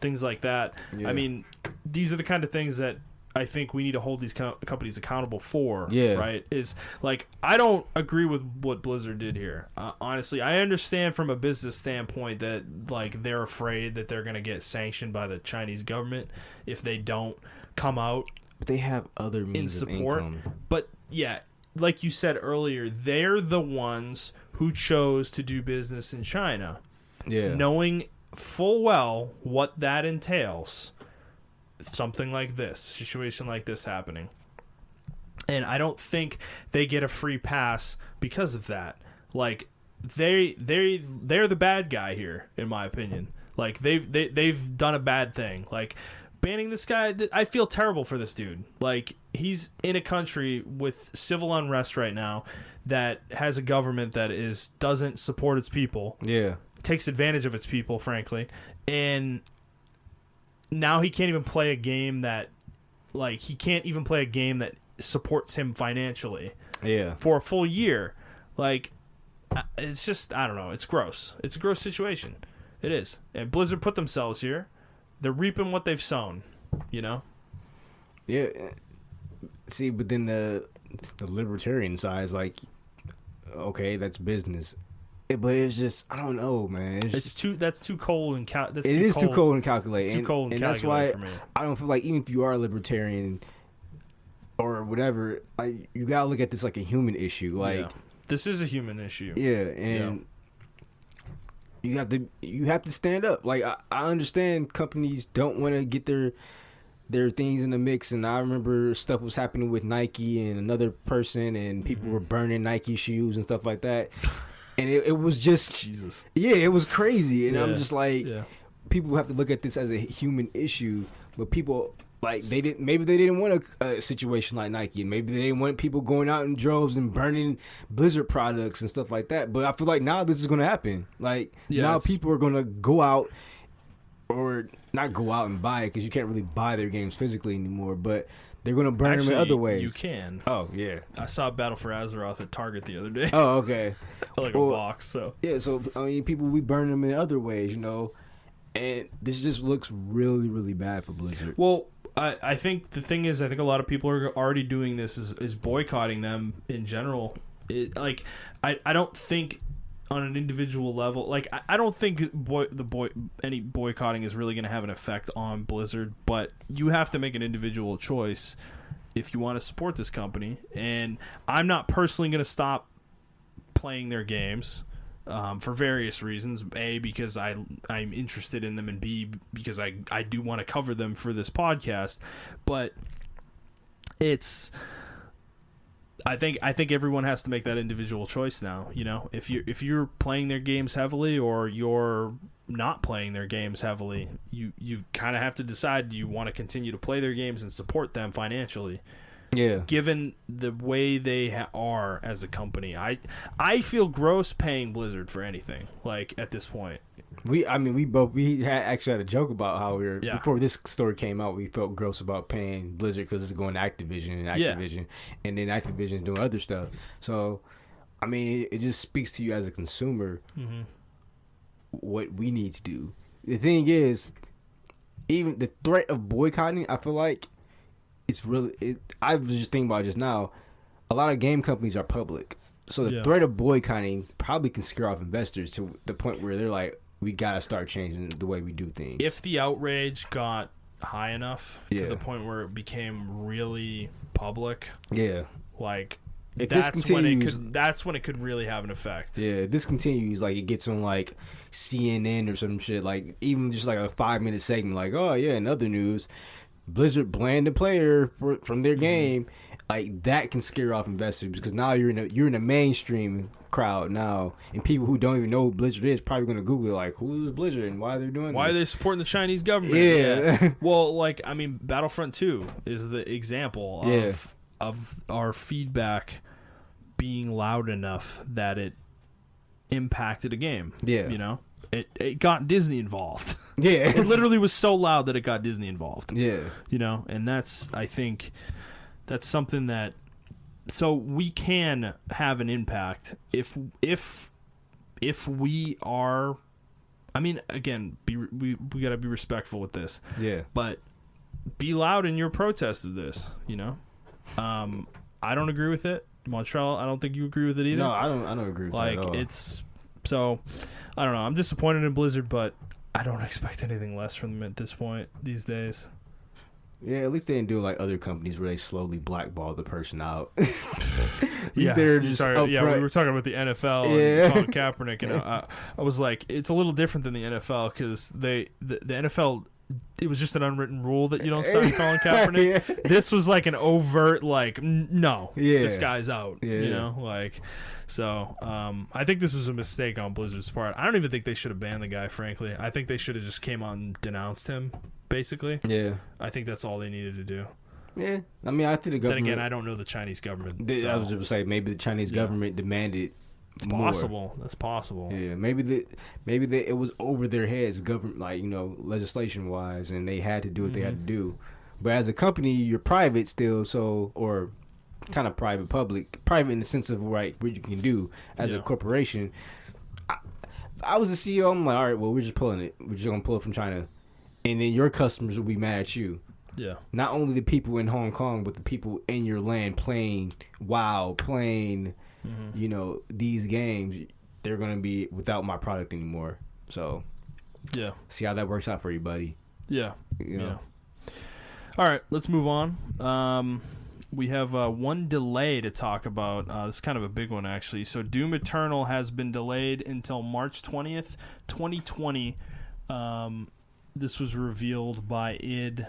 S1: things like that. Yeah. I mean, these are the kind of things that I think we need to hold these companies accountable for. Yeah. Right? Is like, I don't agree with what Blizzard did here. Honestly, I understand from a business standpoint that, like, they're afraid that they're going to get sanctioned by the Chinese government if they don't come out
S2: But they have other means of income.
S1: But yeah, like you said earlier, they're the ones who chose to do business in China.
S2: Yeah.
S1: Knowing full well what that entails. Something like this, situation like this happening. And I don't think they get a free pass because of that. Like they're the bad guy here, in my opinion. Like they've done a bad thing. Like banning this guy, I feel terrible for this dude. Like he's in a country with civil unrest right now that has a government that doesn't support its people.
S2: Yeah.
S1: Takes advantage of its people, frankly. And now he can't even play a game that supports him financially.
S2: Yeah.
S1: For a full year. Like, it's just, I don't know. It's gross. It's a gross situation. It is. And Blizzard put themselves here. They're reaping what they've sown, you know?
S2: Yeah. See, but then the libertarian side is like, okay, that's business. But it's just, I don't know, man.
S1: That's too cold and
S2: it is too cold and calculated.
S1: It's too cold and
S2: that's why
S1: for me.
S2: I don't feel like, even if you are a libertarian or whatever, like, you gotta look at this like a human issue. Like,
S1: this is a human issue.
S2: Yeah, and you have to stand up. Like, I understand companies don't want to get their things in the mix, and I remember stuff was happening with Nike and another person, and people were burning Nike shoes and stuff like that. And it was just,
S1: Jesus.
S2: Yeah, it was crazy. And I'm just like, people have to look at this as a human issue. But people, like, maybe they didn't want a situation like Nike. Maybe they didn't want people going out in droves and burning Blizzard products and stuff like that. But I feel like now this is going to happen. Like, now people are going to go out, or not go out and buy it, because you can't really buy their games physically anymore. But they're going to burn them in other ways.
S1: You can.
S2: Oh, yeah.
S1: I saw Battle for Azeroth at Target the other day.
S2: Oh, okay.
S1: A box, so.
S2: Yeah, so, I mean, we burn them in other ways, you know. And this just looks really, really bad for Blizzard.
S1: Well, I think the thing is, I think a lot of people are already doing this, is boycotting them in general. I don't think on an individual level, like, I don't think any boycotting is really going to have an effect on Blizzard, but you have to make an individual choice if you want to support this company. And I'm not personally going to stop playing their games for various reasons. A, because I'm interested in them, and B, because I do want to cover them for this podcast. But it's... I think everyone has to make that individual choice now. You know, if you're playing their games heavily, or you're not playing their games heavily, you kind of have to decide, do you want to continue to play their games and support them financially?
S2: Yeah.
S1: Given the way they are as a company, I feel gross paying Blizzard for anything. Like, at this point,
S2: we actually had a joke about how before this story came out, we felt gross about paying Blizzard because it's going to Activision, and then Activision doing other stuff. So, I mean, it just speaks to you as a consumer what we need to do. The thing is, even the threat of boycotting, I feel like it's really. I was just thinking about it just now. A lot of game companies are public, so the threat of boycotting probably can scare off investors to the point where they're like, we gotta start changing the way we do things.
S1: If the outrage got high enough to the point where it became really public, like,
S2: if
S1: that's when it could really have an effect.
S2: Yeah, if this continues, like, it gets on like CNN or some shit, like, even just like a 5-minute segment, like, oh yeah, in other news, Blizzard banned a player from their game. Like, that can scare off investors, because now you're in a mainstream crowd now, and people who don't even know who Blizzard is probably going to Google, like, who's Blizzard and why they're doing this.
S1: Why are they supporting the Chinese government?
S2: Yeah.
S1: Well, like, I mean, Battlefront 2 is the example of our feedback being loud enough that it impacted a game.
S2: Yeah.
S1: You know? It got Disney involved.
S2: Yeah.
S1: It literally was so loud that it got Disney involved.
S2: Yeah.
S1: You know? And I think that's something that... So we can have an impact if we are... I mean, again, we got to be respectful with this.
S2: Yeah.
S1: But be loud in your protest of this, you know? I don't agree with it. Montrell, I don't think you agree with it either.
S2: No, I don't agree with that at all.
S1: It's... So, I don't know. I'm disappointed in Blizzard, but I don't expect anything less from them at this point these days.
S2: Yeah, at least they didn't do like other companies where they slowly blackball the person out.
S1: Yeah,
S2: they're just
S1: we were talking about the NFL and Colin Kaepernick, and I was like, it's a little different than the NFL because the NFL, it was just an unwritten rule that you don't sign Colin Kaepernick. Yeah. This was like an overt, like, no, this guy's out. Yeah. You know, like, so I think this was a mistake on Blizzard's part. I don't even think they should have banned the guy, frankly. I think they should have just came on and denounced him, basically. Yeah. I think that's all they needed to do.
S2: Yeah. I mean, I think the government...
S1: Then again, I don't know the Chinese government.
S2: I was just going to say, maybe the Chinese government demanded more.
S1: Possible. That's possible.
S2: Yeah, maybe it was over their heads, government, like, you know, legislation wise, and they had to do what they had to do. But as a company, you're private still, so, or kind of private in the sense of what you can do as a corporation. I was the CEO. I'm like, all right, well, we're just pulling it. We're just gonna pull it from China, and then your customers will be mad at you. Yeah. Not only the people in Hong Kong, but the people in your land playing WoW, you know, these games, they're going to be without my product anymore. So, yeah. See how that works out for you, buddy.
S1: Yeah. You know? Yeah. All right, let's move on. We have one delay to talk about. This is kind of a big one, actually. So, Doom Eternal has been delayed until March 20th, 2020. This was revealed by id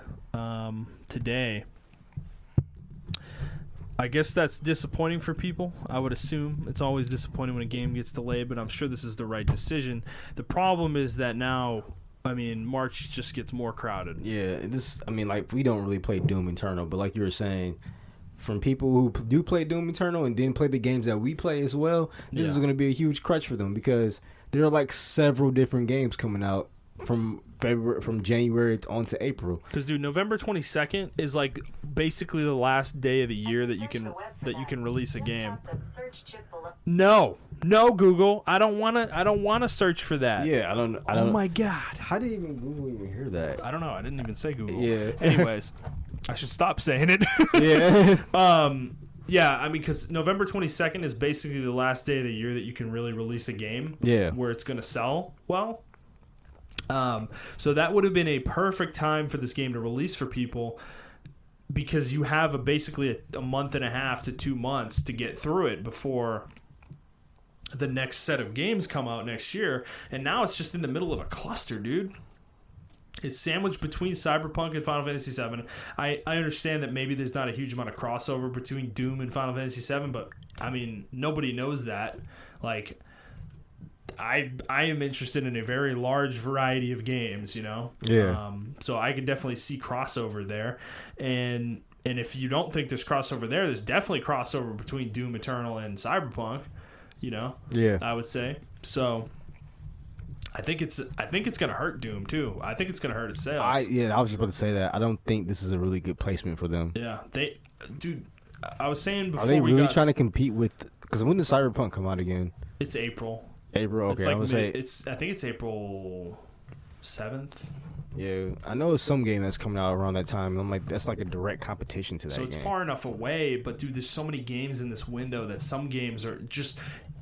S1: today. I guess that's disappointing for people. I would assume it's always disappointing when a game gets delayed, but I'm sure this is the right decision. The problem is that now, I mean, March just gets more crowded.
S2: Yeah, we don't really play Doom Eternal, but like you were saying, from people who do play Doom Eternal and then play the games that we play as well, this is going to be a huge crutch for them because there are like several different games coming out from January on to April.
S1: Because dude, November 22nd is like basically the last day of the year that you can release a game. No, Google, I don't want to search for that.
S2: Yeah, I don't.
S1: Oh my god,
S2: how did even Google even hear that?
S1: I don't know. I didn't even say Google. Yeah. Anyways, I should stop saying it.
S2: Yeah.
S1: Yeah, I mean, because November 22nd is basically the last day of the year that you can really release a game. Yeah. Where it's going to sell well. So that would have been a perfect time for this game to release for people because you have basically a month and a half to 2 months to get through it before the next set of games come out next year. And now it's just in the middle of a cluster, dude. It's sandwiched between Cyberpunk and Final Fantasy VII. I understand that maybe there's not a huge amount of crossover between Doom and Final Fantasy VII, but, I mean, nobody knows that. Like... I am interested in a very large variety of games, you know? Yeah. So I can definitely see crossover there. And if you don't think there's crossover there's definitely crossover between Doom Eternal and Cyberpunk, you know? Yeah. I would say. So I think it's going to hurt Doom too. I think it's going to hurt its sales.
S2: I was just about to say that. I don't think this is a really good placement for them.
S1: Yeah. Dude, I was saying before
S2: Are they really trying to compete with, cuz when does Cyberpunk come out again?
S1: It's April.
S2: April, okay.
S1: I think it's April 7th.
S2: Yeah, I know it's some game that's coming out around that time. And I'm like, that's like a direct competition to that game.
S1: So it's far enough away, but dude, there's so many games in this window that some games are just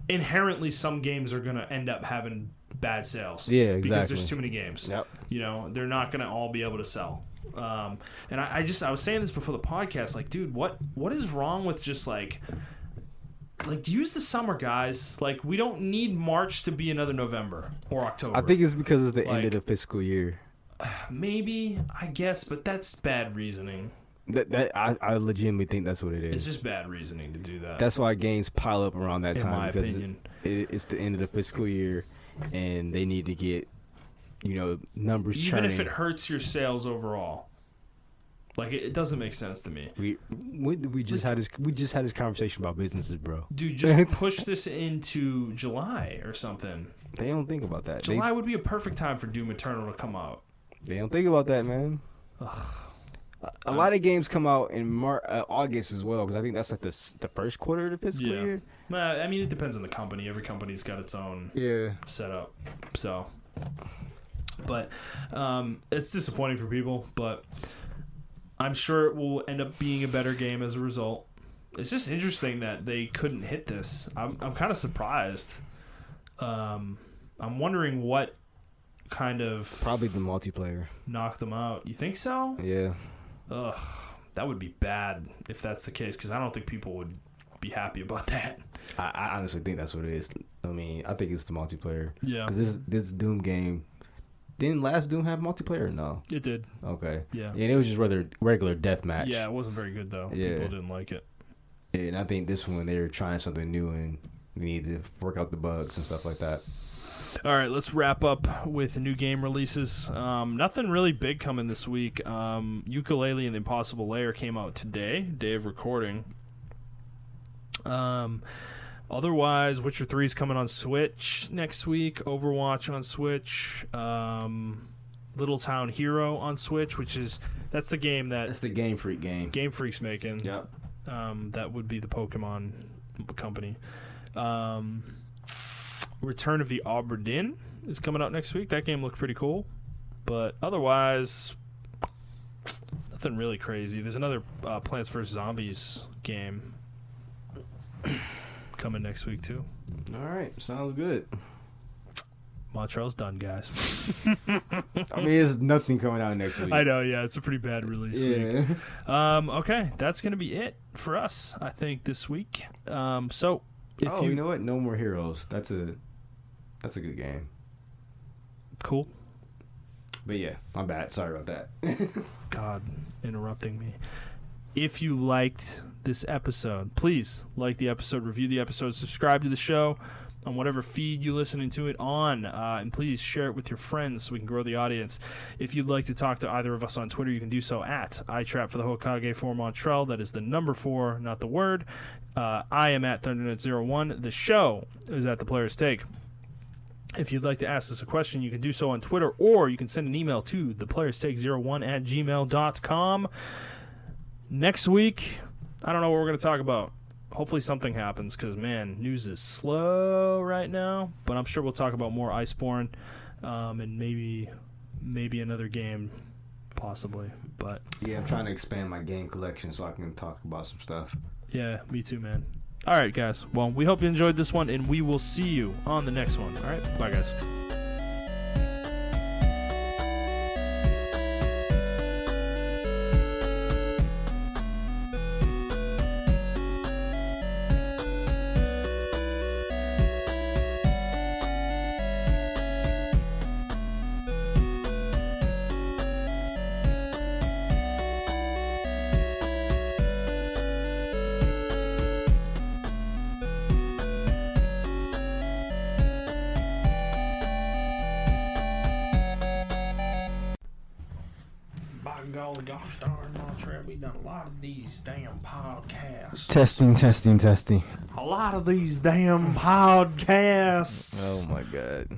S1: inherently some games are gonna end up having bad sales.
S2: Yeah, exactly.
S1: Because there's too many games. Yep. You know, they're not gonna all be able to sell. And I was saying this before the podcast, like, dude, what is wrong with just like use the summer, guys. Like, we don't need March to be another November or October.
S2: I think it's because it's the end of the fiscal year.
S1: Maybe, I guess, but that's bad reasoning.
S2: I legitimately think that's what it is.
S1: It's just bad reasoning to do that.
S2: That's why games pile up around that time.
S1: In my opinion.
S2: It's the end of the fiscal year, and they need to get, numbers
S1: even
S2: churning.
S1: If it hurts your sales overall. Like, it doesn't make sense to me.
S2: We just had this conversation about businesses, bro.
S1: Dude, just push this into July or something.
S2: They don't think about that.
S1: July would be a perfect time for Doom Eternal to come out.
S2: They don't think about that, man. Ugh. A lot of games come out in August as well, because I think that's like the first quarter of the fiscal year.
S1: I mean, it depends on the company. Every company's got its own setup. So, but it's disappointing for people, but I'm sure it will end up being a better game as a result. It's just interesting that they couldn't hit this. I'm kind of surprised. I'm wondering what kind of...
S2: Probably the multiplayer.
S1: Knocked them out. You think so?
S2: Yeah.
S1: Ugh, that would be bad if that's the case, because I don't think people would be happy about that.
S2: I honestly think that's what it is. I mean, I think it's the multiplayer.
S1: Yeah.
S2: Because this Doom game, didn't last Doom have multiplayer? No.
S1: It did.
S2: Okay.
S1: Yeah.
S2: And it was just regular deathmatch.
S1: Yeah, it wasn't very good, though.
S2: Yeah.
S1: People didn't like it.
S2: And I think this one, they were trying something new, and we need to work out the bugs and stuff like that.
S1: All right, let's wrap up with new game releases. Nothing really big coming this week. Yooka-Laylee and the Impossible Lair came out today, day of recording. Otherwise, Witcher 3 is coming on Switch next week. Overwatch on Switch. Little Town Hero on Switch, that's the game
S2: That's the Game Freak game.
S1: Game Freak's making.
S2: Yep.
S1: That would be the Pokemon company. Return of the Obra Dinn is coming out next week. That game looked pretty cool. But otherwise, nothing really crazy. There's another Plants vs. Zombies game coming next week, too.
S2: All right. Sounds good.
S1: Montrell's done, guys.
S2: I mean, there's nothing coming out next week.
S1: I know, yeah. It's a pretty bad release week. Okay, that's going to be it for us, I think, this week. So, if
S2: you know what? No More Heroes. That's a good game.
S1: Cool.
S2: But yeah, my bad. Sorry about that.
S1: God, interrupting me. If you liked this episode, please like the episode, review the episode, subscribe to the show on whatever feed you're listening to it on, and please share it with your friends so we can grow the audience. If you'd like to talk to either of us on Twitter, you can do so at iTrap for the Hokage for Montrell. That is the number 4, not the word. I am at ThunderNet01. The show is at The Player's Take. If you'd like to ask us a question, you can do so on Twitter, or you can send an email to theplayerstake01@gmail.com. Next week, I don't know what we're going to talk about. Hopefully something happens, because, man, news is slow right now. But I'm sure we'll talk about more Iceborne, and maybe another game, possibly. But
S2: yeah, I'm trying to expand my game collection so I can talk about some stuff.
S1: Yeah, me too, man. All right, guys. Well, we hope you enjoyed this one, and we will see you on the next one. All right, bye, guys. Golly gosh darn, Montrell, we done a lot of these damn podcasts.
S2: Testing.
S1: A lot of these damn podcasts.
S2: Oh my God.